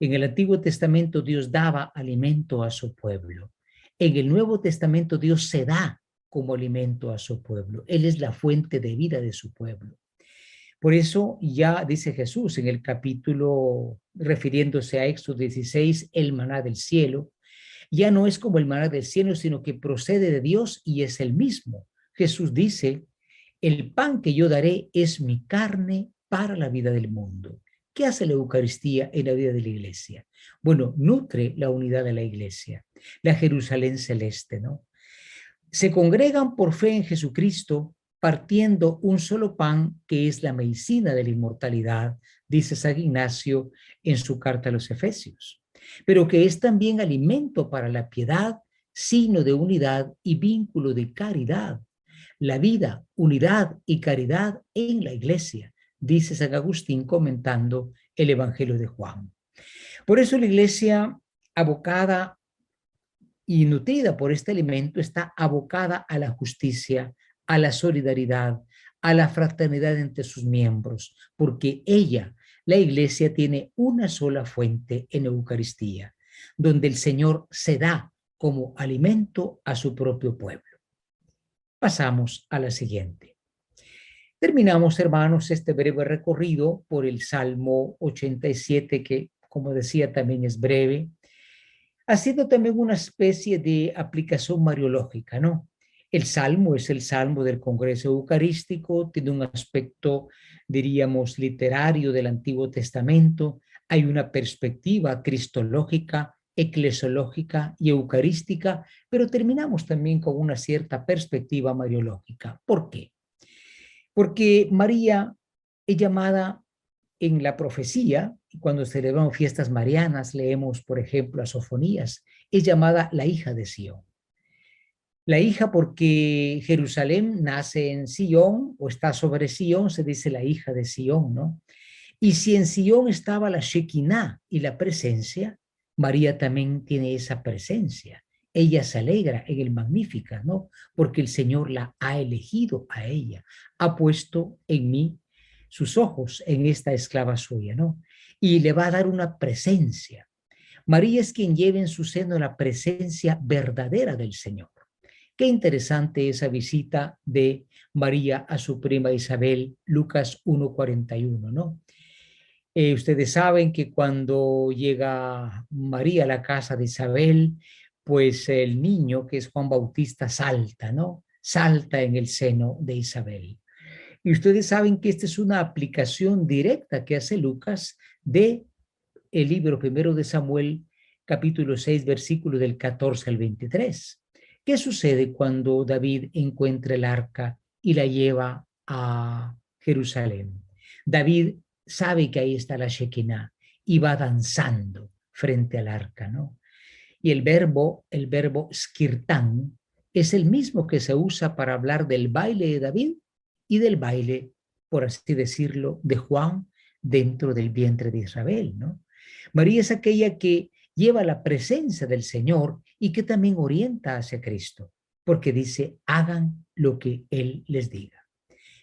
En el Antiguo Testamento Dios daba alimento a su pueblo. En el Nuevo Testamento Dios se da como alimento a su pueblo. Él es la fuente de vida de su pueblo. Por eso ya dice Jesús en el capítulo, refiriéndose a Éxodo 16, el maná del cielo, ya no es como el maná del cielo, sino que procede de Dios y es el mismo. Jesús dice, el pan que yo daré es mi carne para la vida del mundo. ¿Qué hace la Eucaristía en la vida de la iglesia? Bueno, nutre la unidad de la iglesia, la Jerusalén celeste, ¿no? Se congregan por fe en Jesucristo partiendo un solo pan que es la medicina de la inmortalidad, dice San Ignacio en su carta a los Efesios, pero que es también alimento para la piedad, signo de unidad y vínculo de caridad. La vida, unidad y caridad en la iglesia, dice San Agustín comentando el Evangelio de Juan. Por eso la iglesia, abocada y nutrida por este alimento, está abocada a la justicia, a la solidaridad, a la fraternidad entre sus miembros, porque ella, la iglesia, tiene una sola fuente en Eucaristía, donde el Señor se da como alimento a su propio pueblo. Pasamos a la siguiente. Terminamos, hermanos, este breve recorrido por el Salmo 87, que, como decía, también es breve, haciendo también una especie de aplicación mariológica, ¿no? El Salmo es el Salmo del Congreso Eucarístico, tiene un aspecto, diríamos, literario del Antiguo Testamento, hay una perspectiva cristológica, eclesiológica y eucarística, pero terminamos también con una cierta perspectiva mariológica. ¿Por qué? Porque María es llamada en la profecía, cuando celebramos fiestas marianas, leemos, por ejemplo, a Sofonías, es llamada la hija de Sión. La hija porque Jerusalén nace en Sión o está sobre Sión, se dice la hija de Sión, ¿no? Y si en Sión estaba la Shekinah y la presencia, María también tiene esa presencia. Ella se alegra en el Magníficat, ¿no? Porque el Señor la ha elegido a ella, ha puesto en mí sus ojos en esta esclava suya, ¿no? Y le va a dar una presencia. María es quien lleva en su seno la presencia verdadera del Señor. Qué interesante esa visita de María a su prima Isabel, Lucas 1:41, ¿no? Ustedes saben que cuando llega María a la casa de Isabel, pues el niño, que es Juan Bautista, salta, ¿no? Salta en el seno de Isabel. Y ustedes saben que esta es una aplicación directa que hace Lucas de el libro primero de Samuel, capítulo 6, versículo del 14 al 23. ¿Qué sucede cuando David encuentra el arca y la lleva a Jerusalén? David sabe que ahí está la Shekinah y va danzando frente al arca, ¿no? Y el verbo skirtán, es el mismo que se usa para hablar del baile de David y del baile, por así decirlo, de Juan dentro del vientre de Israel, ¿no? María es aquella que lleva la presencia del Señor y que también orienta hacia Cristo, porque dice, hagan lo que Él les diga.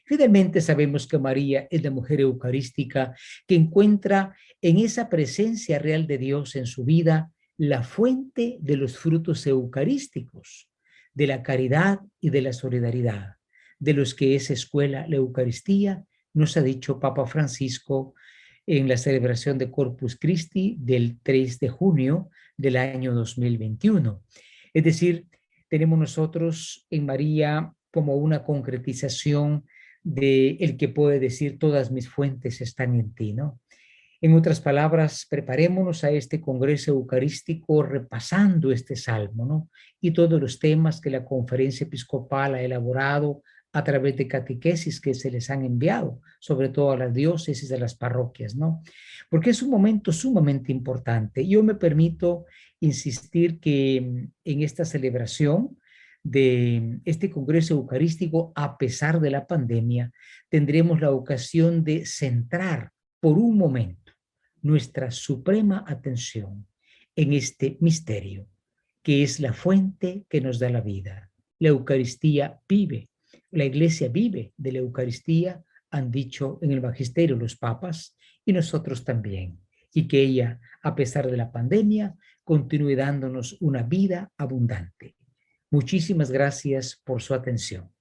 Finalmente sabemos que María es la mujer eucarística que encuentra en esa presencia real de Dios en su vida la fuente de los frutos eucarísticos, de la caridad y de la solidaridad, de los que es escuela la Eucaristía, nos ha dicho Papa Francisco en la celebración de Corpus Christi del 3 de junio del año 2021. Es decir, tenemos nosotros en María como una concretización de el que puede decir todas mis fuentes están en ti, ¿no? En otras palabras, preparémonos a este Congreso Eucarístico repasando este Salmo, ¿no? Y todos los temas que la Conferencia Episcopal ha elaborado a través de catequesis que se les han enviado, sobre todo a las diócesis de las parroquias, ¿no? Porque es un momento sumamente importante. Yo me permito insistir que en esta celebración de este Congreso Eucarístico, a pesar de la pandemia, tendremos la ocasión de centrar por un momento nuestra suprema atención en este misterio, que es la fuente que nos da la vida. La Eucaristía vive, la Iglesia vive de la Eucaristía, han dicho en el Magisterio los papas, y nosotros también, y que ella, a pesar de la pandemia, continúe dándonos una vida abundante. Muchísimas gracias por su atención.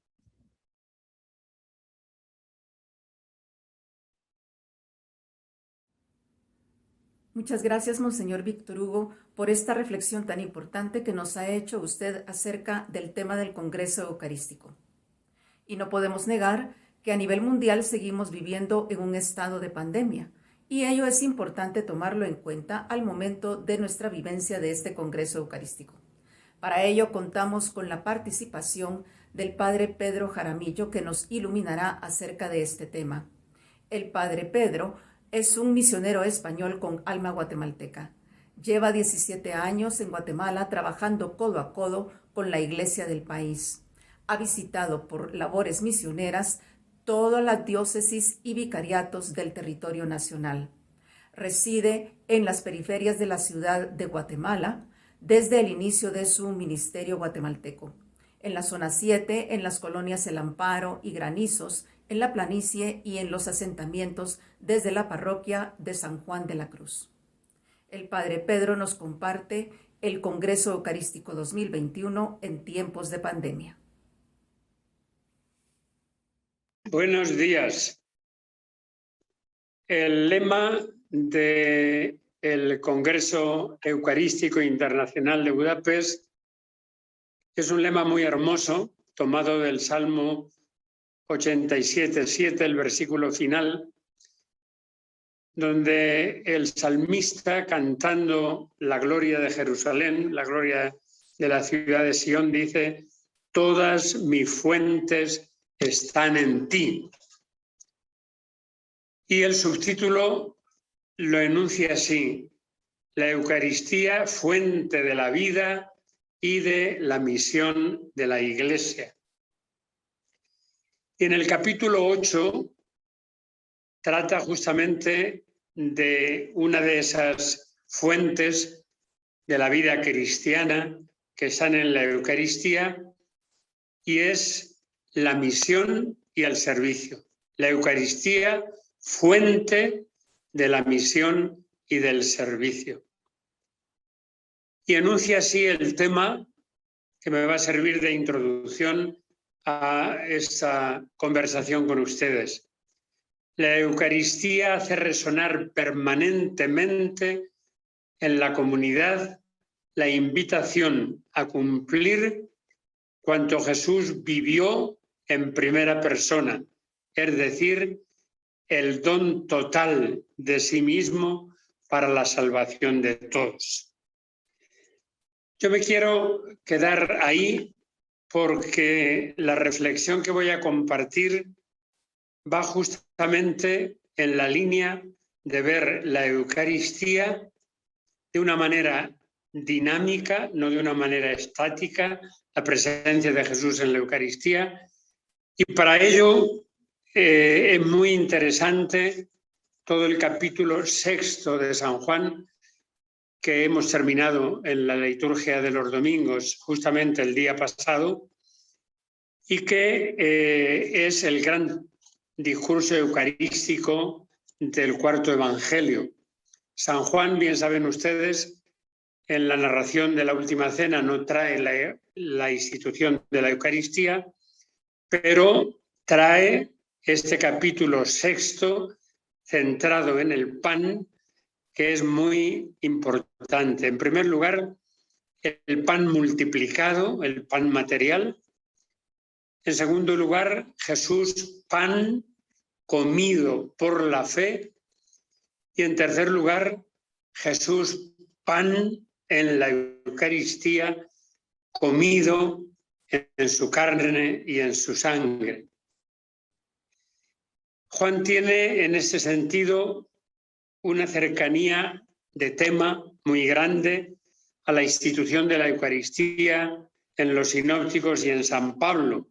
Muchas gracias, Monseñor Víctor Hugo, por esta reflexión tan importante que nos ha hecho usted acerca del tema del Congreso Eucarístico. Y no podemos negar que a nivel mundial seguimos viviendo en un estado de pandemia, y ello es importante tomarlo en cuenta al momento de nuestra vivencia de este Congreso Eucarístico. Para ello contamos con la participación del Padre Pedro Jaramillo, que nos iluminará acerca de este tema. El Padre Pedro es un misionero español con alma guatemalteca. Lleva 17 años en Guatemala trabajando codo a codo con la iglesia del país. Ha visitado por labores misioneras todas las diócesis y vicariatos del territorio nacional. Reside en las periferias de la ciudad de Guatemala desde el inicio de su ministerio guatemalteco. En la zona 7, en las colonias El Amparo y Granizos, en la planicie y en los asentamientos desde la parroquia de San Juan de la Cruz. El Padre Pedro nos comparte el Congreso Eucarístico 2021 en tiempos de pandemia. Buenos días. El lema del Congreso Eucarístico Internacional de Budapest es un lema muy hermoso, tomado del Salmo 87:7, el versículo final, donde el salmista, cantando la gloria de Jerusalén, la gloria de la ciudad de Sion, dice: todas mis fuentes están en ti. Y el subtítulo lo enuncia así: la Eucaristía, fuente de la vida y de la misión de la Iglesia. Y en el capítulo 8 trata justamente de una de esas fuentes de la vida cristiana que están en la Eucaristía, y es la misión y el servicio. La Eucaristía, fuente de la misión y del servicio. Y enuncia así el tema que me va a servir de introducción a esta conversación con ustedes. La Eucaristía hace resonar permanentemente en la comunidad la invitación a cumplir cuanto Jesús vivió en primera persona, es decir, el don total de sí mismo para la salvación de todos. Yo me quiero quedar ahí porque la reflexión que voy a compartir va justamente en la línea de ver la Eucaristía de una manera dinámica, no de una manera estática, la presencia de Jesús en la Eucaristía. Y para ello es muy interesante todo el capítulo 6 de San Juan, que hemos terminado en la liturgia de los domingos justamente el día pasado, y que es el gran discurso eucarístico del cuarto evangelio. San Juan, bien saben ustedes, en la narración de la última cena no trae la institución de la Eucaristía, pero trae este capítulo 6 centrado en el pan, que es muy importante. En primer lugar, el pan multiplicado, el pan material. En segundo lugar, Jesús, pan comido por la fe. Y en tercer lugar, Jesús, pan en la Eucaristía, comido en su carne y en su sangre. Juan tiene en ese sentido una cercanía de tema muy grande a la institución de la Eucaristía en los sinópticos y en San Pablo.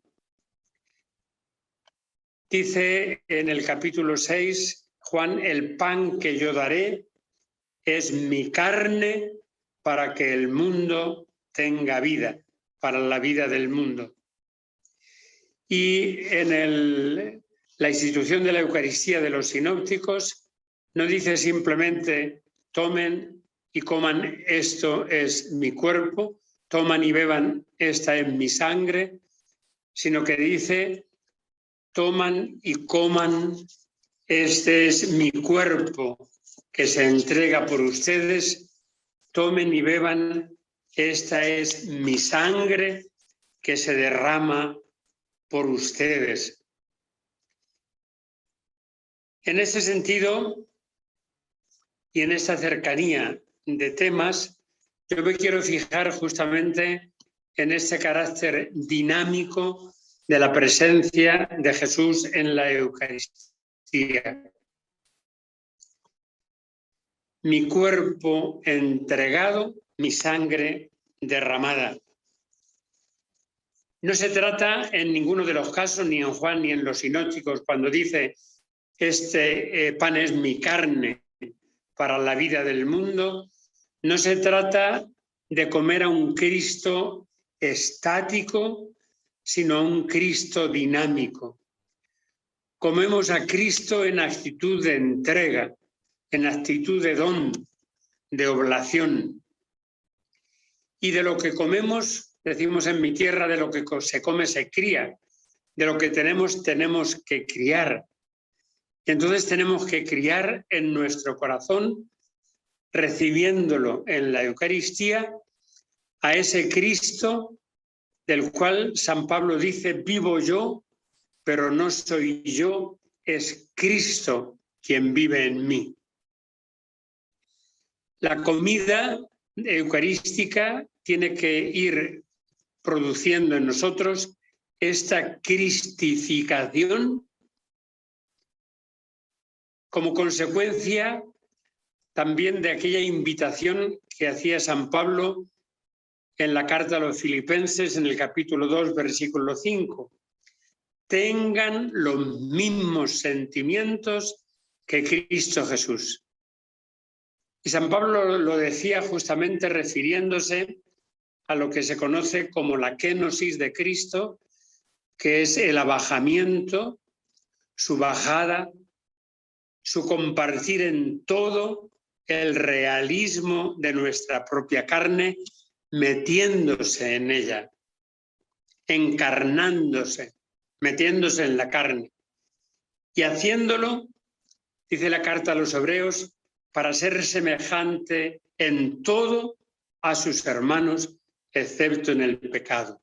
Dice en el capítulo 6, Juan: el pan que yo daré es mi carne para que el mundo tenga vida, para la vida del mundo. Y en la institución de la Eucaristía de los sinópticos no dice simplemente tomen y coman, esto es mi cuerpo, toman y beban, esta es mi sangre, sino que dice toman y coman, este es mi cuerpo que se entrega por ustedes, tomen y beban, esta es mi sangre que se derrama por ustedes. En ese sentido y en esta cercanía de temas, yo me quiero fijar justamente en este carácter dinámico de la presencia de Jesús en la Eucaristía. Mi cuerpo entregado, mi sangre derramada. No se trata en ninguno de los casos, ni en Juan ni en los sinópticos, cuando dice este pan es mi carne para la vida del mundo, no se trata de comer a un Cristo estático, sino a un Cristo dinámico. Comemos a Cristo en actitud de entrega, en actitud de don, de oblación. Y de lo que comemos, decimos en mi tierra, de lo que se come se cría, de lo que tenemos que criar. Y entonces tenemos que criar en nuestro corazón, recibiéndolo en la Eucaristía, a ese Cristo del cual San Pablo dice, vivo yo, pero no soy yo, es Cristo quien vive en mí. La comida eucarística tiene que ir produciendo en nosotros esta cristificación como consecuencia también de aquella invitación que hacía San Pablo en la carta a los Filipenses, en el capítulo 2, versículo 5. Tengan los mismos sentimientos que Cristo Jesús. Y San Pablo lo decía justamente refiriéndose a lo que se conoce como la kenosis de Cristo, que es el abajamiento, su bajada, su compartir en todo el realismo de nuestra propia carne, metiéndose en ella, encarnándose, metiéndose en la carne. Y haciéndolo, dice la carta a los Hebreos, para ser semejante en todo a sus hermanos, excepto en el pecado.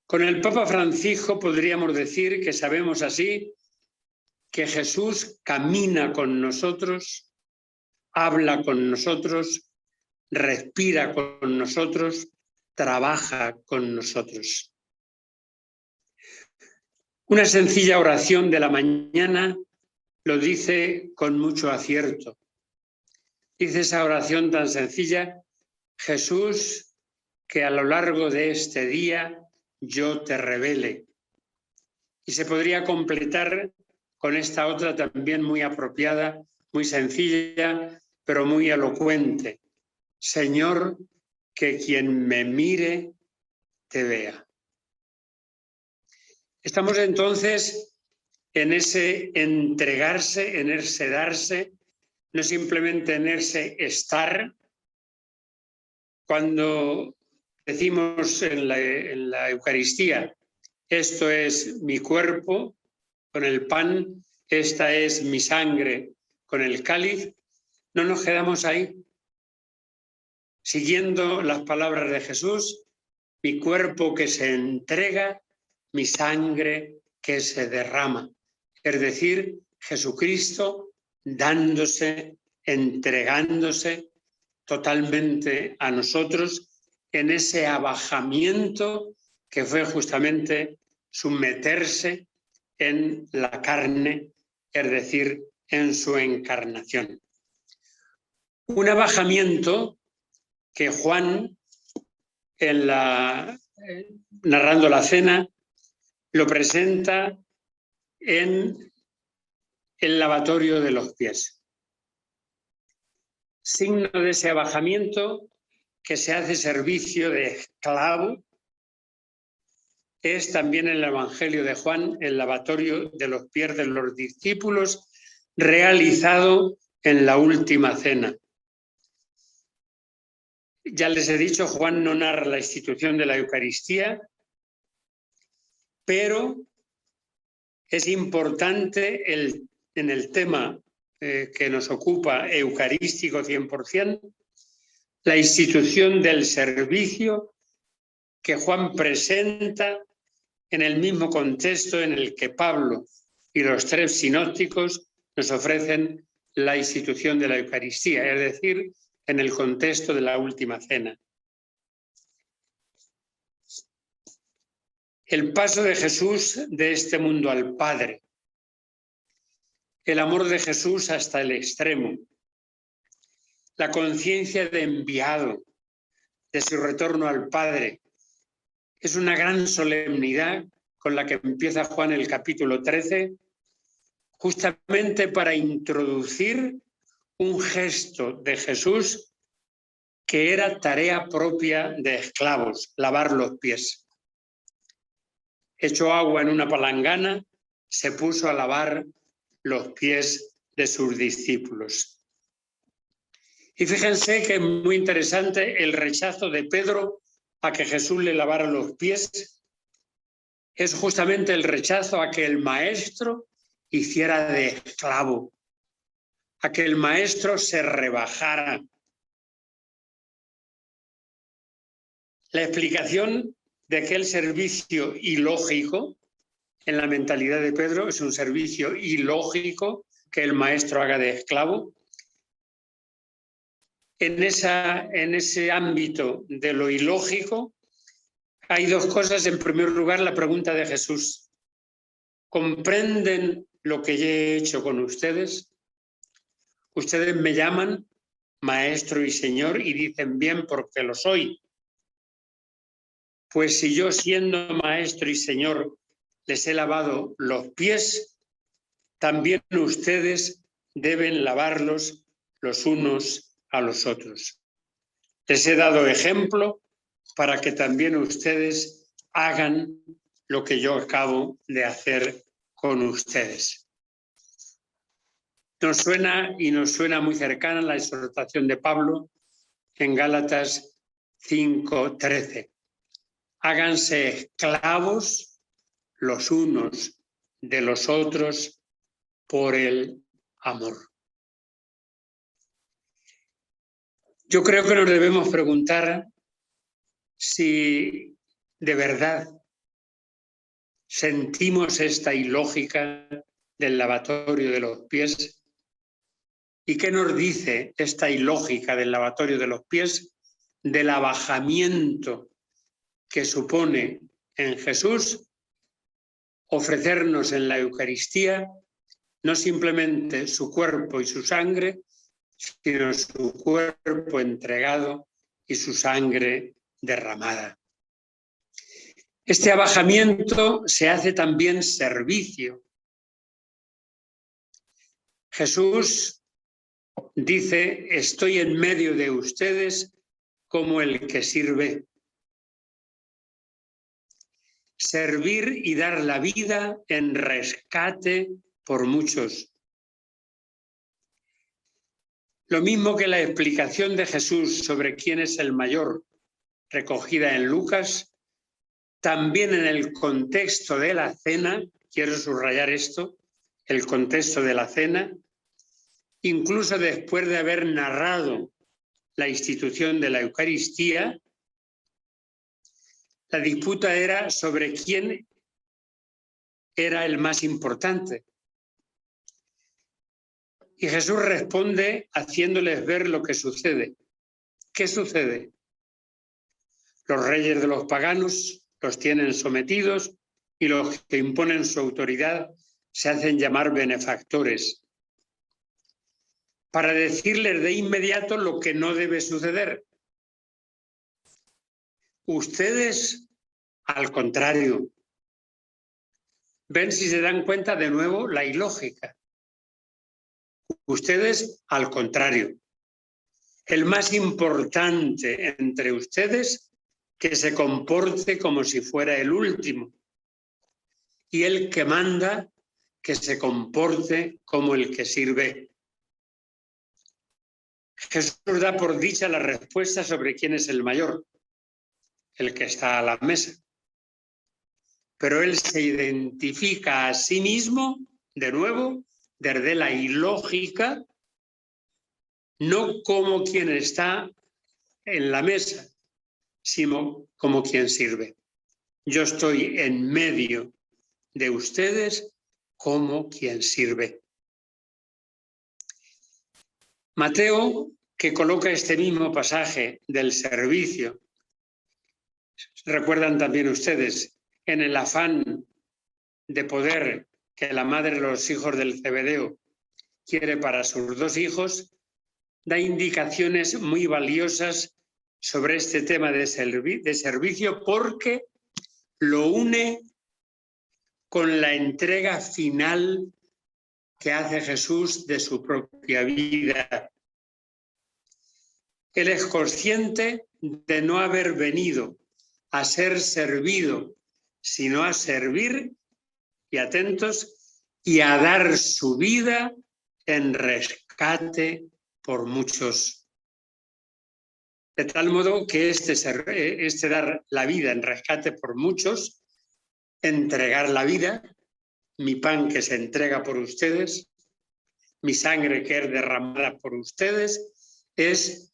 Con el Papa Francisco podríamos decir que sabemos así que Jesús camina con nosotros, habla con nosotros, respira con nosotros, trabaja con nosotros. Una sencilla oración de la mañana lo dice con mucho acierto. Dice esa oración tan sencilla, Jesús, que a lo largo de este día yo te revele. Y se podría completar con esta otra también muy apropiada, muy sencilla, pero muy elocuente. Señor, que quien me mire te vea. Estamos entonces en ese entregarse, en ese darse, no simplemente en ese estar. Cuando decimos en la Eucaristía, esto es mi cuerpo con el pan, esta es mi sangre con el cáliz, no nos quedamos ahí. Siguiendo las palabras de Jesús, mi cuerpo que se entrega, mi sangre que se derrama. Es decir, Jesucristo dándose, entregándose totalmente a nosotros en ese abajamiento que fue justamente someterse en la carne, es decir, en su encarnación. Un abajamiento que Juan, narrando la cena, lo presenta en el lavatorio de los pies. Signo de ese abajamiento que se hace servicio de esclavo es también en el Evangelio de Juan, el lavatorio de los pies de los discípulos, realizado en la última cena. Ya les he dicho, Juan no narra la institución de la Eucaristía, pero es importante en el tema que nos ocupa eucarístico 100%, la institución del servicio que Juan presenta en el mismo contexto en el que Pablo y los tres sinópticos nos ofrecen la institución de la Eucaristía, es decir, en el contexto de la última cena. el paso de Jesús de este mundo al Padre, el amor de Jesús hasta el extremo, la conciencia de enviado, de su retorno al Padre. Es una gran solemnidad con la que empieza Juan el capítulo 13, justamente para introducir un gesto de Jesús que era tarea propia de esclavos, lavar los pies. Echó agua en una palangana, se puso a lavar los pies de sus discípulos. Y fíjense que es muy interesante el rechazo de Pedro a que Jesús le lavara los pies. Es justamente el rechazo a que el maestro hiciera de esclavo, a que el maestro se rebajara. La explicación de aquel servicio ilógico en la mentalidad de Pedro es un servicio ilógico que el maestro haga de esclavo. En ese ámbito de lo ilógico hay dos cosas. En primer lugar, la pregunta de Jesús: ¿comprenden lo que yo he hecho con ustedes? Ustedes me llaman maestro y señor y dicen bien porque lo soy. Pues si yo, siendo maestro y señor, les he lavado los pies, también ustedes deben lavarlos los unos a los otros. Les he dado ejemplo para que también ustedes hagan lo que yo acabo de hacer con ustedes. Nos suena muy cercana la exhortación de Pablo en Gálatas 5:13. Háganse esclavos los unos de los otros por el amor. Yo creo que nos debemos preguntar si de verdad sentimos esta ilógica del lavatorio de los pies. ¿Y qué nos dice esta ilógica del lavatorio de los pies del abajamiento que supone en Jesús ofrecernos en la Eucaristía no simplemente su cuerpo y su sangre, sino su cuerpo entregado y su sangre derramada? Este abajamiento se hace también servicio. Jesús dice: estoy en medio de ustedes como el que sirve. Servir y dar la vida en rescate por muchos. Lo mismo que la explicación de Jesús sobre quién es el mayor, recogida en Lucas, también en el contexto de la cena, quiero subrayar esto, el contexto de la cena, incluso después de haber narrado la institución de la Eucaristía, la disputa era sobre quién era el más importante. Y Jesús responde haciéndoles ver lo que sucede. ¿Qué sucede? Los reyes de los paganos los tienen sometidos y los que imponen su autoridad se hacen llamar benefactores, para decirles de inmediato lo que no debe suceder. Ustedes, al contrario, ven si se dan cuenta de nuevo la ilógica. Ustedes, al contrario, el más importante entre ustedes que se comporte como si fuera el último, y el que manda que se comporte como el que sirve. Jesús da por dicha la respuesta sobre quién es el mayor, el que está a la mesa. Pero él se identifica a sí mismo, de nuevo, desde la ilógica, no como quien está en la mesa, sino como quien sirve. Yo estoy en medio de ustedes como quien sirve. Mateo, que coloca este mismo pasaje del servicio, recuerdan también ustedes, en el afán de poder que la madre de los hijos del Zebedeo quiere para sus dos hijos, da indicaciones muy valiosas sobre este tema de servicio porque lo une con la entrega final que hace Jesús de su propia vida. Él es consciente de no haber venido a ser servido, sino a servir, y atentos, y a dar su vida en rescate por muchos. De tal modo que este dar la vida en rescate por muchos, entregar la vida, mi pan que se entrega por ustedes, mi sangre que es derramada por ustedes, es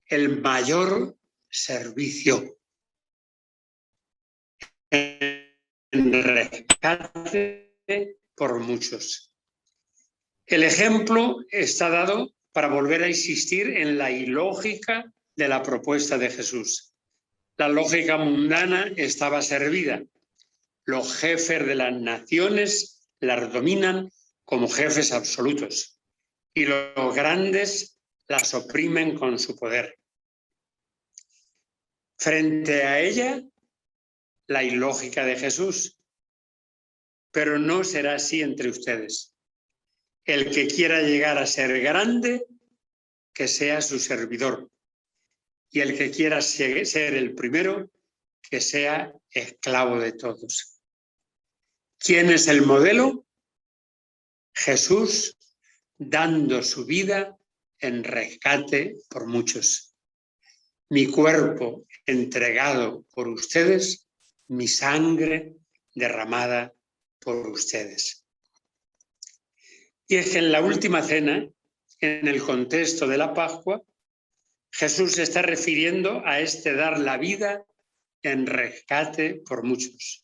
el mayor servicio en rescate por muchos. El ejemplo está dado para volver a insistir en la ilógica de la propuesta de Jesús. La lógica mundana estaba servida. Los jefes de las naciones las dominan como jefes absolutos y los grandes las oprimen con su poder. Frente a ella, la ilógica de Jesús. Pero no será así entre ustedes. El que quiera llegar a ser grande, que sea su servidor. Y el que quiera ser el primero, que sea esclavo de todos. ¿Quién es el modelo? Jesús, dando su vida en rescate por muchos. Mi cuerpo entregado por ustedes, mi sangre derramada por ustedes. Y es que en la última cena, en el contexto de la Pascua, Jesús se está refiriendo a este dar la vida en rescate por muchos,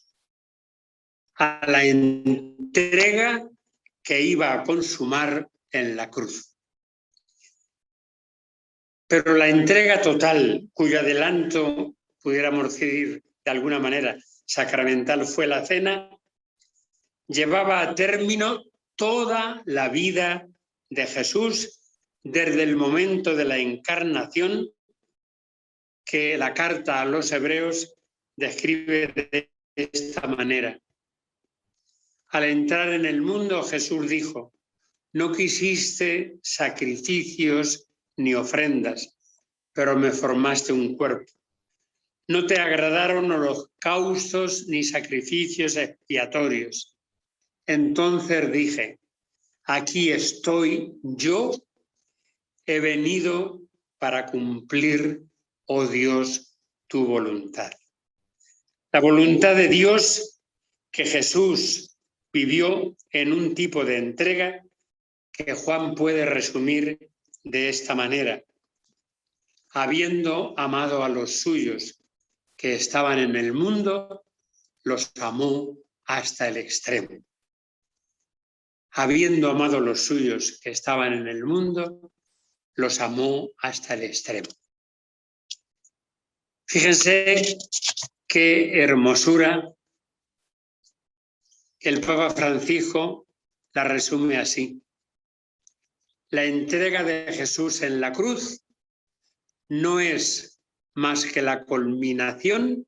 a la entrega que iba a consumar en la cruz. Pero la entrega total, cuyo adelanto, pudiéramos decir de alguna manera, sacramental fue la cena, llevaba a término toda la vida de Jesús desde el momento de la encarnación que la carta a los hebreos describe de esta manera. Al entrar en el mundo, Jesús dijo: no quisiste sacrificios ni ofrendas, pero me formaste un cuerpo. No te agradaron holocaustos ni sacrificios expiatorios. Entonces dije: aquí estoy yo, he venido para cumplir, oh Dios, tu voluntad. La voluntad de Dios que Jesús vivió en un tipo de entrega que Juan puede resumir de esta manera: habiendo amado a los suyos que estaban en el mundo, los amó hasta el extremo. Habiendo amado a los suyos que estaban en el mundo, los amó hasta el extremo. Fíjense qué hermosura. El Papa Francisco la resume así: la entrega de Jesús en la cruz no es más que la culminación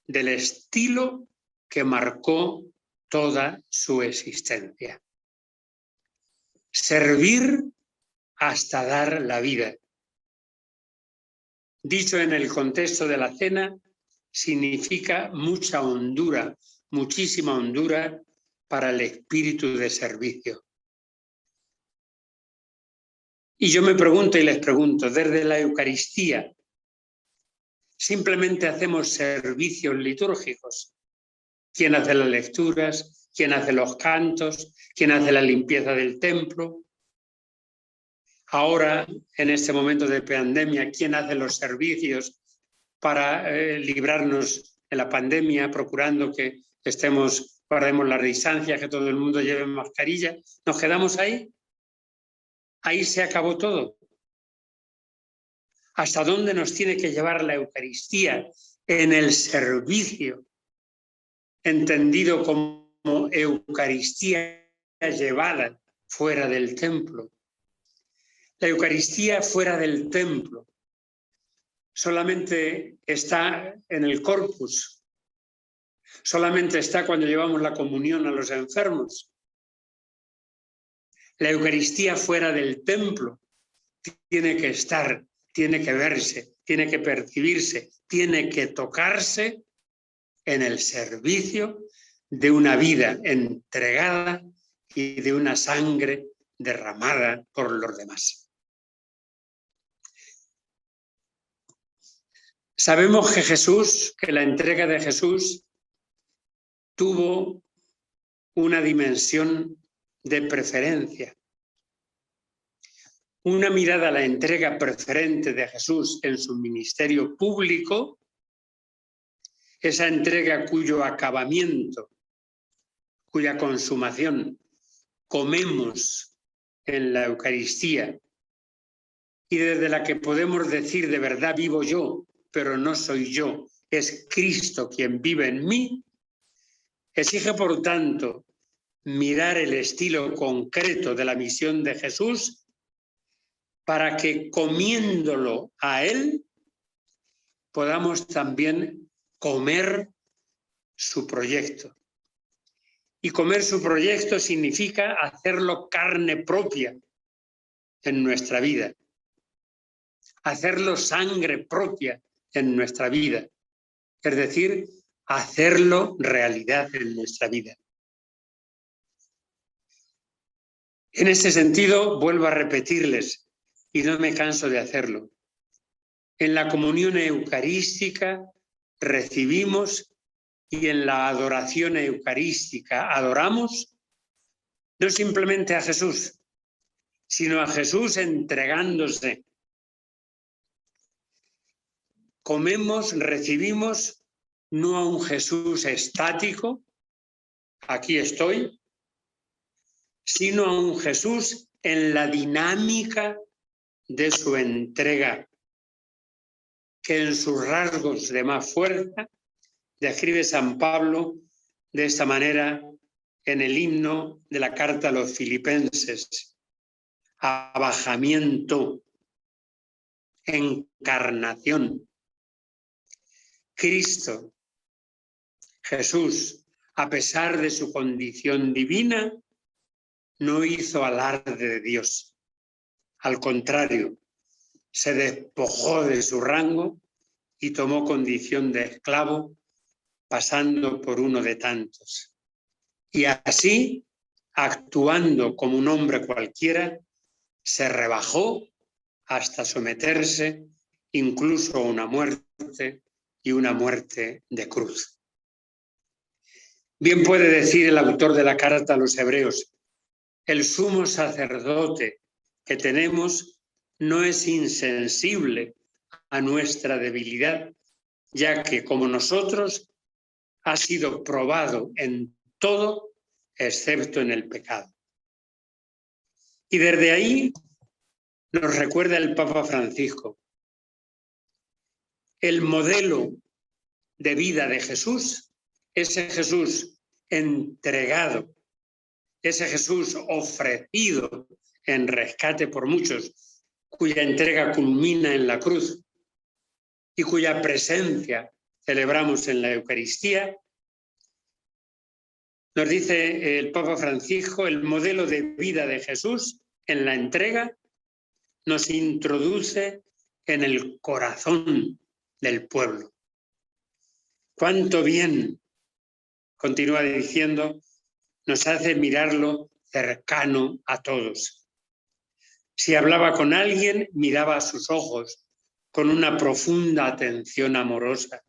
del estilo que marcó toda su existencia. Servir hasta dar la vida. Dicho en el contexto de la cena, significa mucha hondura, muchísima hondura para el espíritu de servicio. Y yo me pregunto y les pregunto, desde la Eucaristía, ¿simplemente hacemos servicios litúrgicos? ¿Quién hace las lecturas? ¿Quién hace los cantos? ¿Quién hace la limpieza del templo? Ahora, en este momento de pandemia, ¿quién hace los servicios para librarnos de la pandemia, procurando que guardemos la distancia, que todo el mundo lleve mascarilla? ¿Nos quedamos ahí? Ahí se acabó todo. ¿Hasta dónde nos tiene que llevar la Eucaristía? En el servicio entendido como Eucaristía llevada fuera del templo. La Eucaristía fuera del templo solamente está en el corpus, solamente está cuando llevamos la comunión a los enfermos. La Eucaristía fuera del templo tiene que estar, tiene que verse, tiene que percibirse, tiene que tocarse en el servicio de una vida entregada y de una sangre derramada por los demás. Sabemos que la entrega de Jesús tuvo una dimensión de preferencia. Una mirada a la entrega preferente de Jesús en su ministerio público, esa entrega cuyo acabamiento, cuya consumación comemos en la Eucaristía y desde la que podemos decir de verdad vivo yo, pero no soy yo, es Cristo quien vive en mí, exige por tanto mirar el estilo concreto de la misión de Jesús para que comiéndolo a Él podamos también comer su proyecto. Y comer su proyecto significa hacerlo carne propia en nuestra vida, hacerlo sangre propia en nuestra vida, es decir, hacerlo realidad en nuestra vida. En este sentido, vuelvo a repetirles, y no me canso de hacerlo, en la comunión eucarística recibimos y en la adoración eucarística adoramos no simplemente a Jesús, sino a Jesús entregándose. Comemos, recibimos no a un Jesús estático, aquí estoy, sino a un Jesús en la dinámica de su entrega, que en sus rasgos de más fuerza describe San Pablo de esta manera en el himno de la carta a los Filipenses: abajamiento, encarnación. Cristo, Jesús, a pesar de su condición divina, no hizo alarde de Dios. Al contrario, se despojó de su rango y tomó condición de esclavo, pasando por uno de tantos. Y así, actuando como un hombre cualquiera, se rebajó hasta someterse incluso a una muerte y una muerte de cruz. Bien puede decir el autor de la carta a los Hebreos: el sumo sacerdote que tenemos no es insensible a nuestra debilidad, ya que, como nosotros, ha sido probado en todo, excepto en el pecado. Y desde ahí nos recuerda el Papa Francisco: el modelo de vida de Jesús, ese Jesús entregado, ese Jesús ofrecido en rescate por muchos, cuya entrega culmina en la cruz y cuya presencia celebramos en la Eucaristía, nos dice el Papa Francisco, el modelo de vida de Jesús en la entrega nos introduce en el corazón del pueblo. Cuánto bien, continúa diciendo, nos hace mirarlo cercano a todos. Si hablaba con alguien, miraba a sus ojos con una profunda atención amorosa.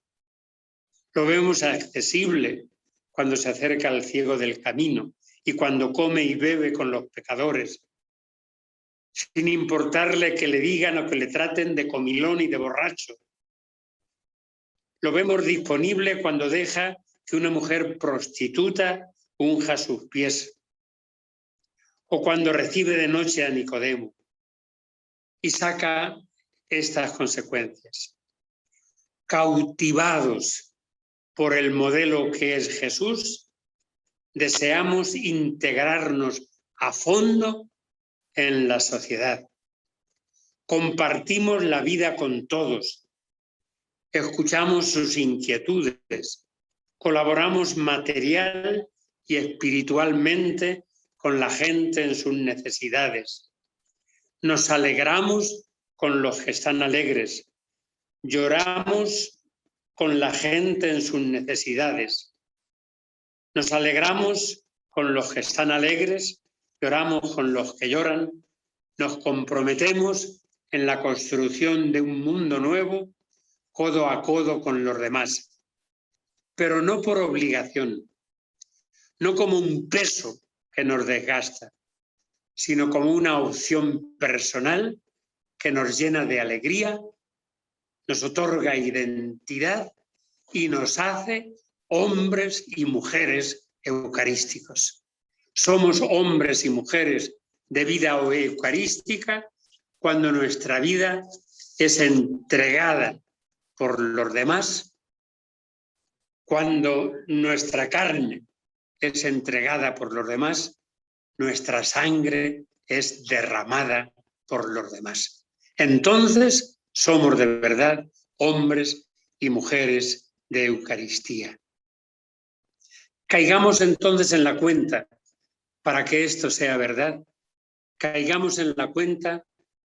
Lo vemos accesible cuando se acerca al ciego del camino y cuando come y bebe con los pecadores, sin importarle que le digan o que le traten de comilón y de borracho. Lo vemos disponible cuando deja que una mujer prostituta unja sus pies, o cuando recibe de noche a Nicodemo y saca estas consecuencias. Cautivados por el modelo que es Jesús, deseamos integrarnos a fondo en la sociedad. Compartimos la vida con todos, escuchamos sus inquietudes, colaboramos material y espiritualmente con la gente en sus necesidades. Nos alegramos con los que están alegres, lloramos con la gente en sus necesidades. Nos alegramos con los que están alegres, lloramos con los que lloran, nos comprometemos en la construcción de un mundo nuevo, codo a codo con los demás, pero no por obligación, no como un peso que nos desgasta, sino como una opción personal que nos llena de alegría, nos otorga identidad y nos hace hombres y mujeres eucarísticos. Somos hombres y mujeres de vida eucarística cuando nuestra vida es entregada por los demás, cuando nuestra carne es entregada por los demás, nuestra sangre es derramada por los demás. Entonces somos de verdad hombres y mujeres de Eucaristía. Caigamos entonces en la cuenta, para que esto sea verdad, caigamos en la cuenta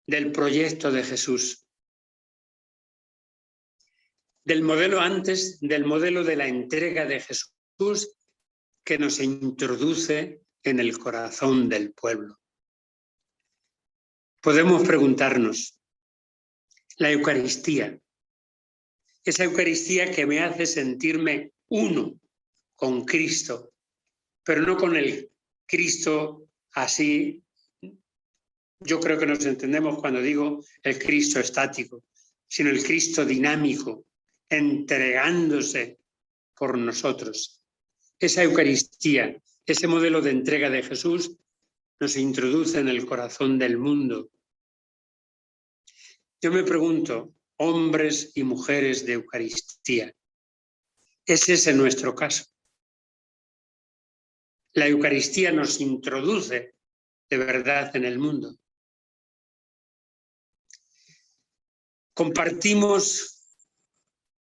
del proyecto de Jesús, del modelo antes, del modelo de la entrega de Jesús que nos introduce en el corazón del pueblo. Podemos preguntarnos, la Eucaristía, esa Eucaristía que me hace sentirme uno con Cristo, pero no con el Cristo así. Yo creo que nos entendemos cuando digo el Cristo estático, sino el Cristo dinámico, entregándose por nosotros. Esa Eucaristía, ese modelo de entrega de Jesús, nos introduce en el corazón del mundo. Yo me pregunto, hombres y mujeres de Eucaristía, ¿es ese nuestro caso? La Eucaristía nos introduce de verdad en el mundo. Compartimos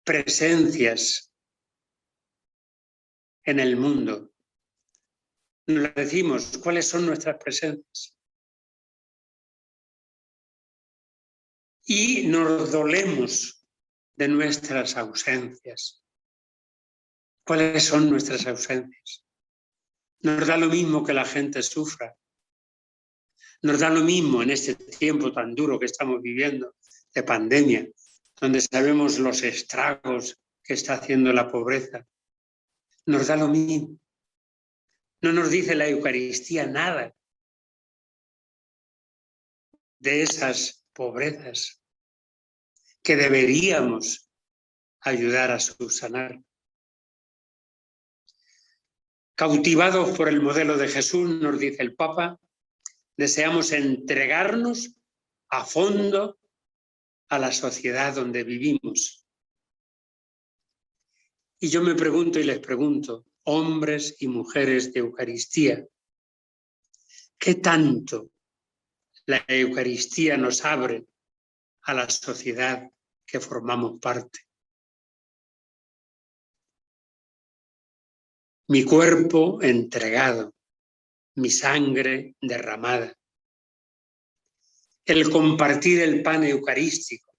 presencias en el mundo. Nos decimos, ¿cuáles son nuestras presencias? Y nos dolemos de nuestras ausencias. ¿Cuáles son nuestras ausencias? Nos da lo mismo que la gente sufra. Nos da lo mismo en este tiempo tan duro que estamos viviendo de pandemia, donde sabemos los estragos que está haciendo la pobreza. Nos da lo mismo. No nos dice la Eucaristía nada de esas pobrezas que deberíamos ayudar a subsanar. Cautivados por el modelo de Jesús, nos dice el Papa, deseamos entregarnos a fondo a la sociedad donde vivimos. Y yo me pregunto y les pregunto, hombres y mujeres de Eucaristía, ¿qué tanto la Eucaristía nos abre a la sociedad que formamos parte? Mi cuerpo entregado, mi sangre derramada. El compartir el pan eucarístico.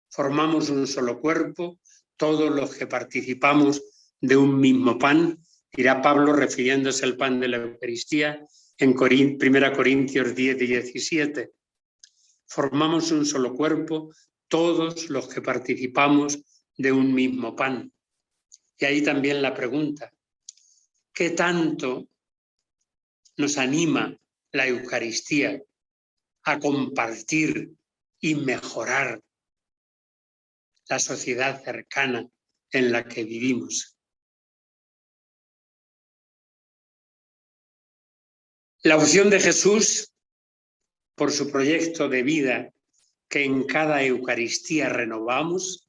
Formamos un solo cuerpo, todos los que participamos de un mismo pan, dirá Pablo refiriéndose al pan de la Eucaristía en 1 Corintios 10 y 17. Formamos un solo cuerpo, todos los que participamos de un mismo pan. Y ahí también la pregunta, ¿qué tanto nos anima la Eucaristía a compartir y mejorar la sociedad cercana en la que vivimos? La opción de Jesús, por su proyecto de vida que en cada Eucaristía renovamos,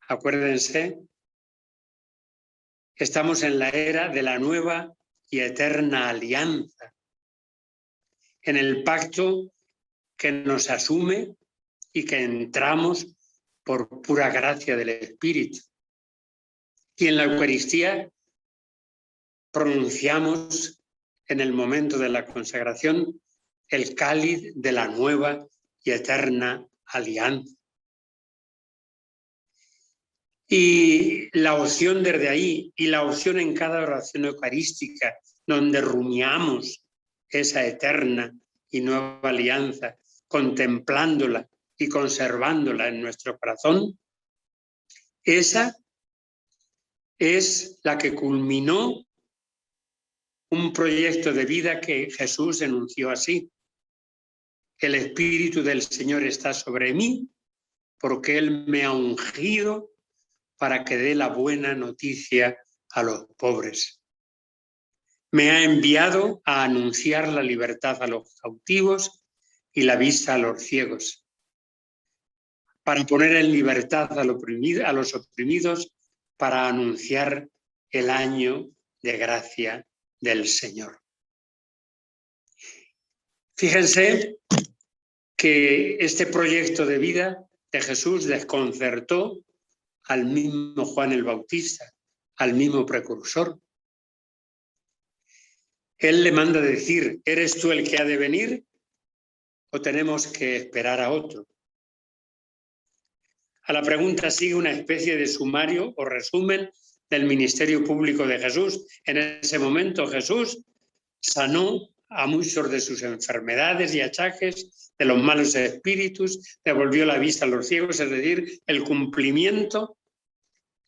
acuérdense, Estamos en la era de la nueva y eterna alianza, en el pacto que nos asume y que entramos por pura gracia del Espíritu. Y en la Eucaristía pronunciamos en el momento de la consagración el cáliz de la nueva y eterna alianza. Y la opción desde ahí y la opción en cada oración eucarística donde rumiamos esa eterna y nueva alianza, contemplándola y conservándola en nuestro corazón, esa es la que culminó un proyecto de vida que Jesús enunció así. El Espíritu del Señor está sobre mí porque Él me ha ungido para que dé la buena noticia a los pobres. Me ha enviado a anunciar la libertad a los cautivos y la vista a los ciegos, para poner en libertad a los oprimidos, para anunciar el año de gracia del Señor. Fíjense que este proyecto de vida de Jesús desconcertó al mismo Juan el Bautista, al mismo precursor. Él le manda decir, ¿eres tú el que ha de venir o tenemos que esperar a otro? A la pregunta sigue una especie de sumario o resumen del ministerio público de Jesús. En ese momento Jesús sanó a muchos de sus enfermedades y achaques, de los malos espíritus, devolvió la vista a los ciegos, es decir, el cumplimiento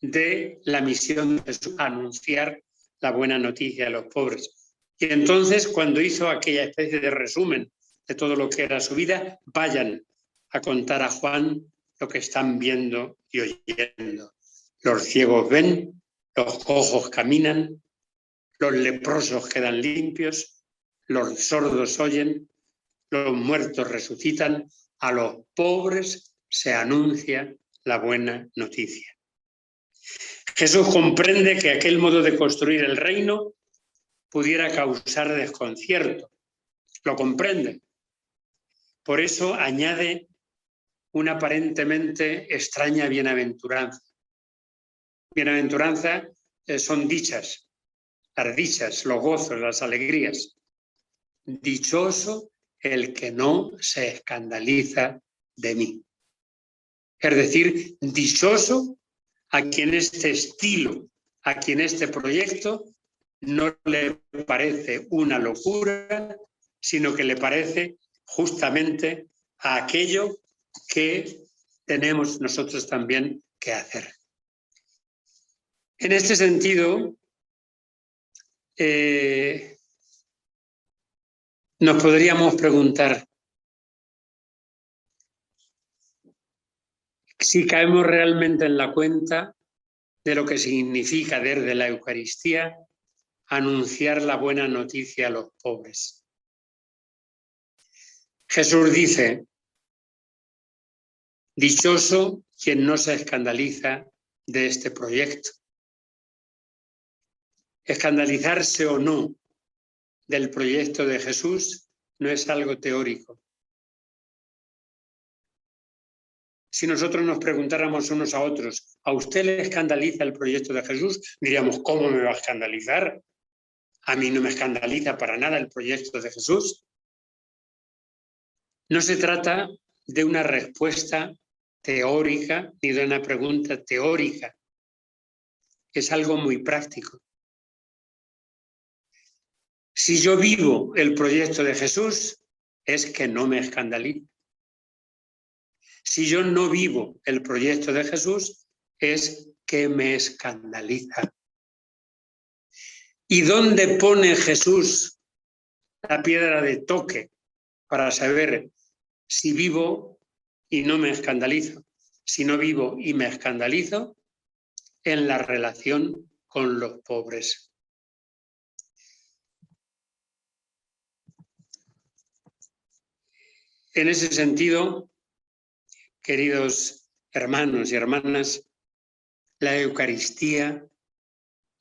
de la misión de Jesús, anunciar la buena noticia a los pobres. Y entonces, cuando hizo aquella especie de resumen de todo lo que era su vida, vayan a contar a Juan lo que están viendo y oyendo. Los ciegos ven, los cojos caminan, los leprosos quedan limpios, los sordos oyen, los muertos resucitan, a los pobres se anuncia la buena noticia. Jesús comprende que aquel modo de construir el reino pudiera causar desconcierto. Lo comprende. Por eso añade una aparentemente extraña bienaventuranza. Bienaventuranza son dichas, las dichas, los gozos, las alegrías. Dichoso el que no se escandaliza de mí. Es decir, dichoso a quien este estilo, a quien este proyecto no le parece una locura, sino que le parece justamente a aquello que tenemos nosotros también que hacer. En este sentido, nos podríamos preguntar si caemos realmente en la cuenta de lo que significa desde la Eucaristía anunciar la buena noticia a los pobres. Jesús dice, dichoso quien no se escandaliza de este proyecto. Escandalizarse o no del proyecto de Jesús no es algo teórico. Si nosotros nos preguntáramos unos a otros, ¿a usted le escandaliza el proyecto de Jesús? Diríamos, ¿cómo me va a escandalizar? A mí no me escandaliza para nada el proyecto de Jesús. No se trata de una respuesta teórica ni de una pregunta teórica. Es algo muy práctico. Si yo vivo el proyecto de Jesús, es que no me escandaliza. Si yo no vivo el proyecto de Jesús, es que me escandaliza. ¿Y dónde pone Jesús la piedra de toque para saber si vivo y no me escandalizo? Si no vivo y me escandalizo, en la relación con los pobres. En ese sentido, queridos hermanos y hermanas, la Eucaristía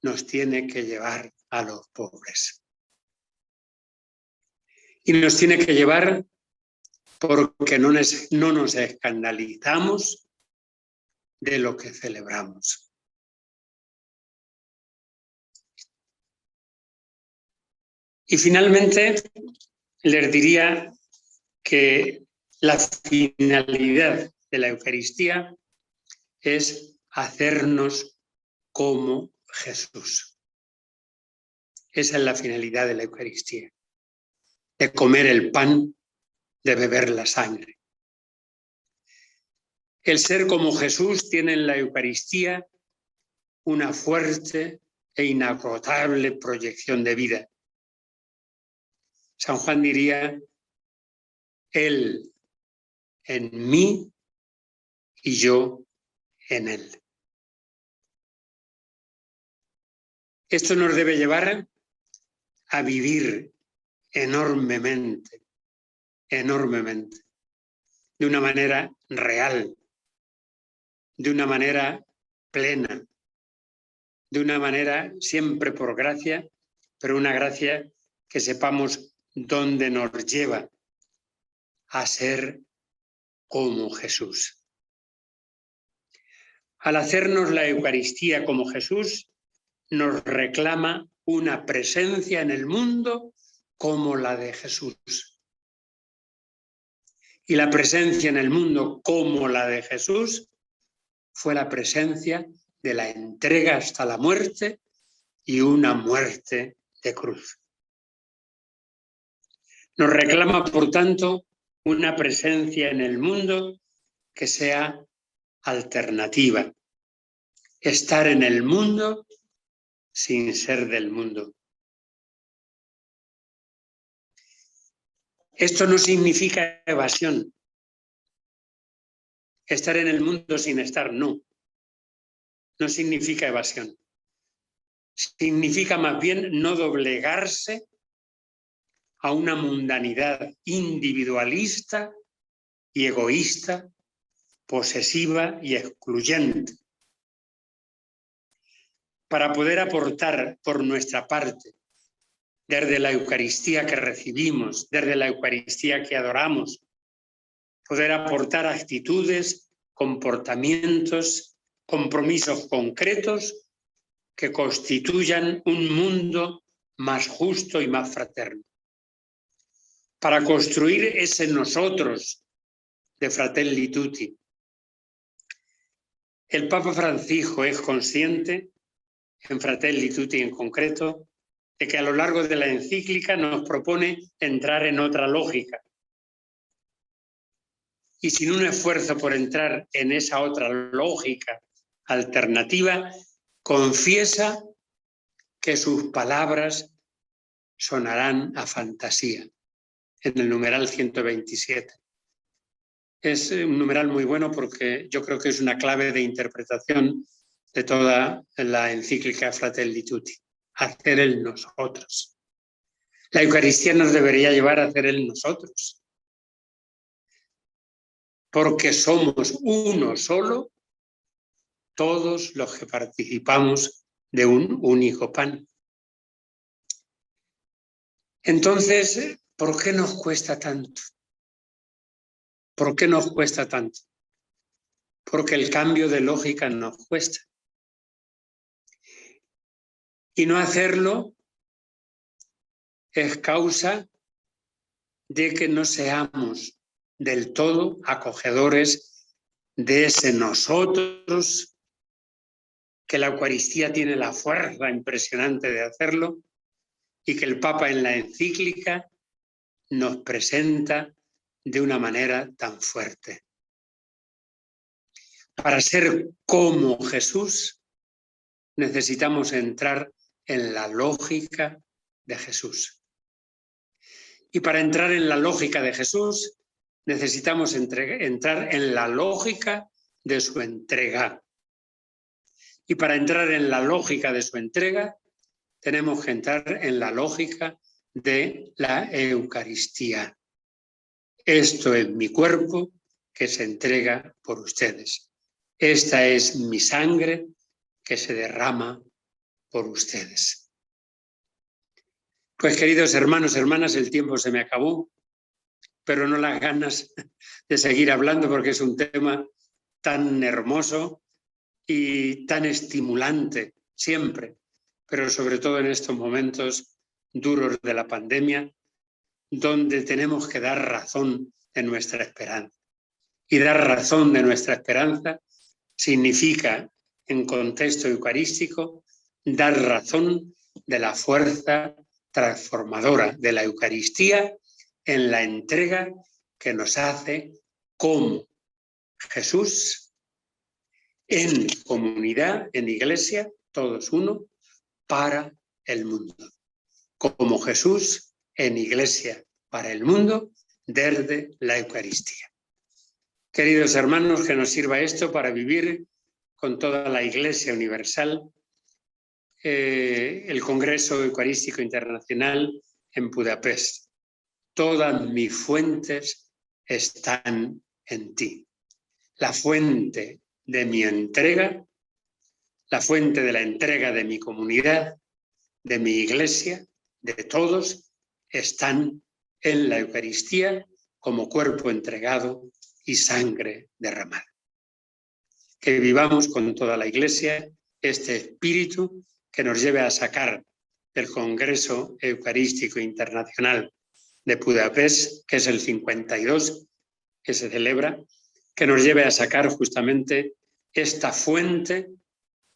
nos tiene que llevar a los pobres. Y nos tiene que llevar porque no nos escandalizamos de lo que celebramos. Y finalmente les diría que la finalidad de la Eucaristía es hacernos como Jesús. Esa es la finalidad de la Eucaristía, de comer el pan, de beber la sangre. El ser como Jesús tiene en la Eucaristía una fuerte e inagotable proyección de vida. San Juan diría, Él en mí y yo en Él. Esto nos debe llevar a vivir enormemente, de una manera real, de una manera plena, de una manera siempre por gracia, pero una gracia que sepamos dónde nos lleva a ser como Jesús. Al hacernos la Eucaristía como Jesús, nos reclama una presencia en el mundo como la de Jesús. Y la presencia en el mundo como la de Jesús fue la presencia de la entrega hasta la muerte y una muerte de cruz. Nos reclama, por tanto, una presencia en el mundo que sea alternativa. Estar en el mundo sin ser del mundo. Esto no significa evasión. Estar en el mundo sin estar, no. No significa evasión. Significa más bien no doblegarse a una mundanidad individualista y egoísta, posesiva y excluyente. Para poder aportar por nuestra parte, desde la Eucaristía que recibimos, desde la Eucaristía que adoramos, poder aportar actitudes, comportamientos, compromisos concretos que constituyan un mundo más justo y más fraterno. Para construir ese nosotros de Fratelli Tutti. El Papa Francisco es consciente, en Fratelli Tutti en concreto, de que a lo largo de la encíclica nos propone entrar en otra lógica. Y sin un esfuerzo por entrar en esa otra lógica alternativa, confiesa que sus palabras sonarán a fantasía, en el numeral 127. Es un numeral muy bueno porque yo creo que es una clave de interpretación de toda la encíclica Fratelli Tutti. Hacer el nosotros. La Eucaristía nos debería llevar a hacer el nosotros. Porque somos uno solo, todos los que participamos de un único pan. Entonces, ¿por qué nos cuesta tanto? ¿Por qué nos cuesta tanto? Porque el cambio de lógica nos cuesta. Y no hacerlo es causa de que no seamos del todo acogedores de ese nosotros, que la Eucaristía tiene la fuerza impresionante de hacerlo y que el Papa en la encíclica nos presenta de una manera tan fuerte. Para ser como Jesús necesitamos entrar en la lógica de Jesús. Y para entrar en la lógica de Jesús necesitamos entrar en la lógica de su entrega. Y para entrar en la lógica de su entrega tenemos que entrar en la lógica de la Eucaristía. Esto es mi cuerpo que se entrega por ustedes. Esta es mi sangre que se derrama por ustedes. Pues queridos hermanos, hermanas, el tiempo se me acabó, pero no las ganas de seguir hablando porque es un tema tan hermoso y tan estimulante siempre, pero sobre todo en estos momentos duros de la pandemia, donde tenemos que dar razón de nuestra esperanza. Y dar razón de nuestra esperanza significa, en contexto eucarístico, dar razón de la fuerza transformadora de la Eucaristía en la entrega que nos hace como Jesús en comunidad, en iglesia, todos uno, para el mundo. Como Jesús en iglesia para el mundo, desde la Eucaristía. Queridos hermanos, que nos sirva esto para vivir con toda la Iglesia Universal el Congreso Eucarístico Internacional en Budapest. Todas mis fuentes están en ti. La fuente de mi entrega, la fuente de la entrega de mi comunidad, de mi iglesia, de todos, están en la Eucaristía como cuerpo entregado y sangre derramada. Que vivamos con toda la Iglesia este espíritu que nos lleve a sacar del Congreso Eucarístico Internacional de Budapest, que es el 52 que se celebra, que nos lleve a sacar justamente esta fuente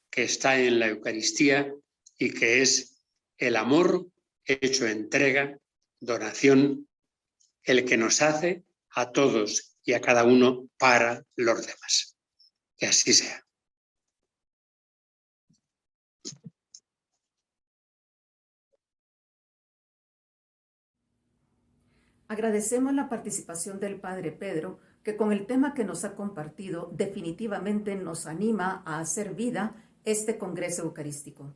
que está en la Eucaristía y que es el amor hecho entrega, donación, el que nos hace a todos y a cada uno para los demás. Que así sea. Agradecemos la participación del Padre Pedro, que con el tema que nos ha compartido definitivamente nos anima a hacer vida este Congreso Eucarístico.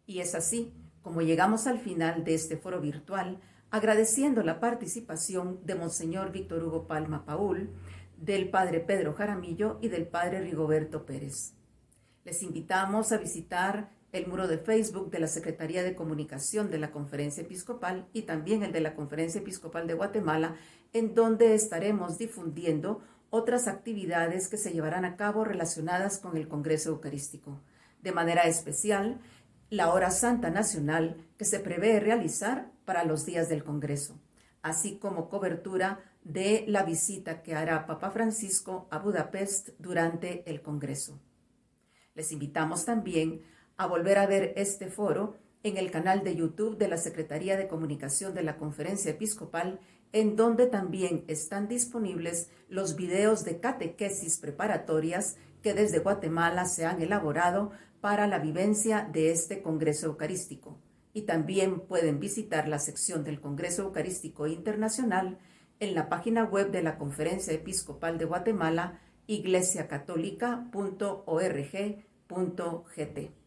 Y es así como llegamos al final de este foro virtual, agradeciendo la participación de Monseñor Víctor Hugo Palma Paul, del Padre Pedro Jaramillo y del Padre Rigoberto Pérez. Les invitamos a visitar el muro de Facebook de la Secretaría de Comunicación de la Conferencia Episcopal y también el de la Conferencia Episcopal de Guatemala, en donde estaremos difundiendo otras actividades que se llevarán a cabo relacionadas con el Congreso Eucarístico. De manera especial, la Hora Santa Nacional que se prevé realizar para los días del Congreso, así como cobertura de la visita que hará Papa Francisco a Budapest durante el Congreso. Les invitamos también a volver a ver este foro en el canal de YouTube de la Secretaría de Comunicación de la Conferencia Episcopal, en donde también están disponibles los videos de catequesis preparatorias que desde Guatemala se han elaborado para la vivencia de este Congreso Eucarístico. Y también pueden visitar la sección del Congreso Eucarístico Internacional en la página web de la Conferencia Episcopal de Guatemala, iglesiacatólica.org.gt.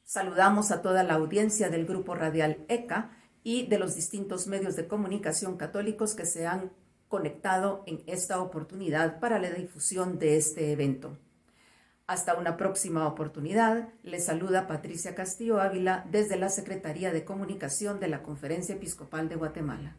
Saludamos a toda la audiencia del Grupo Radial ECA y de los distintos medios de comunicación católicos que se han conectado en esta oportunidad para la difusión de este evento. Hasta una próxima oportunidad, les saluda Patricia Castillo Ávila desde la Secretaría de Comunicación de la Conferencia Episcopal de Guatemala.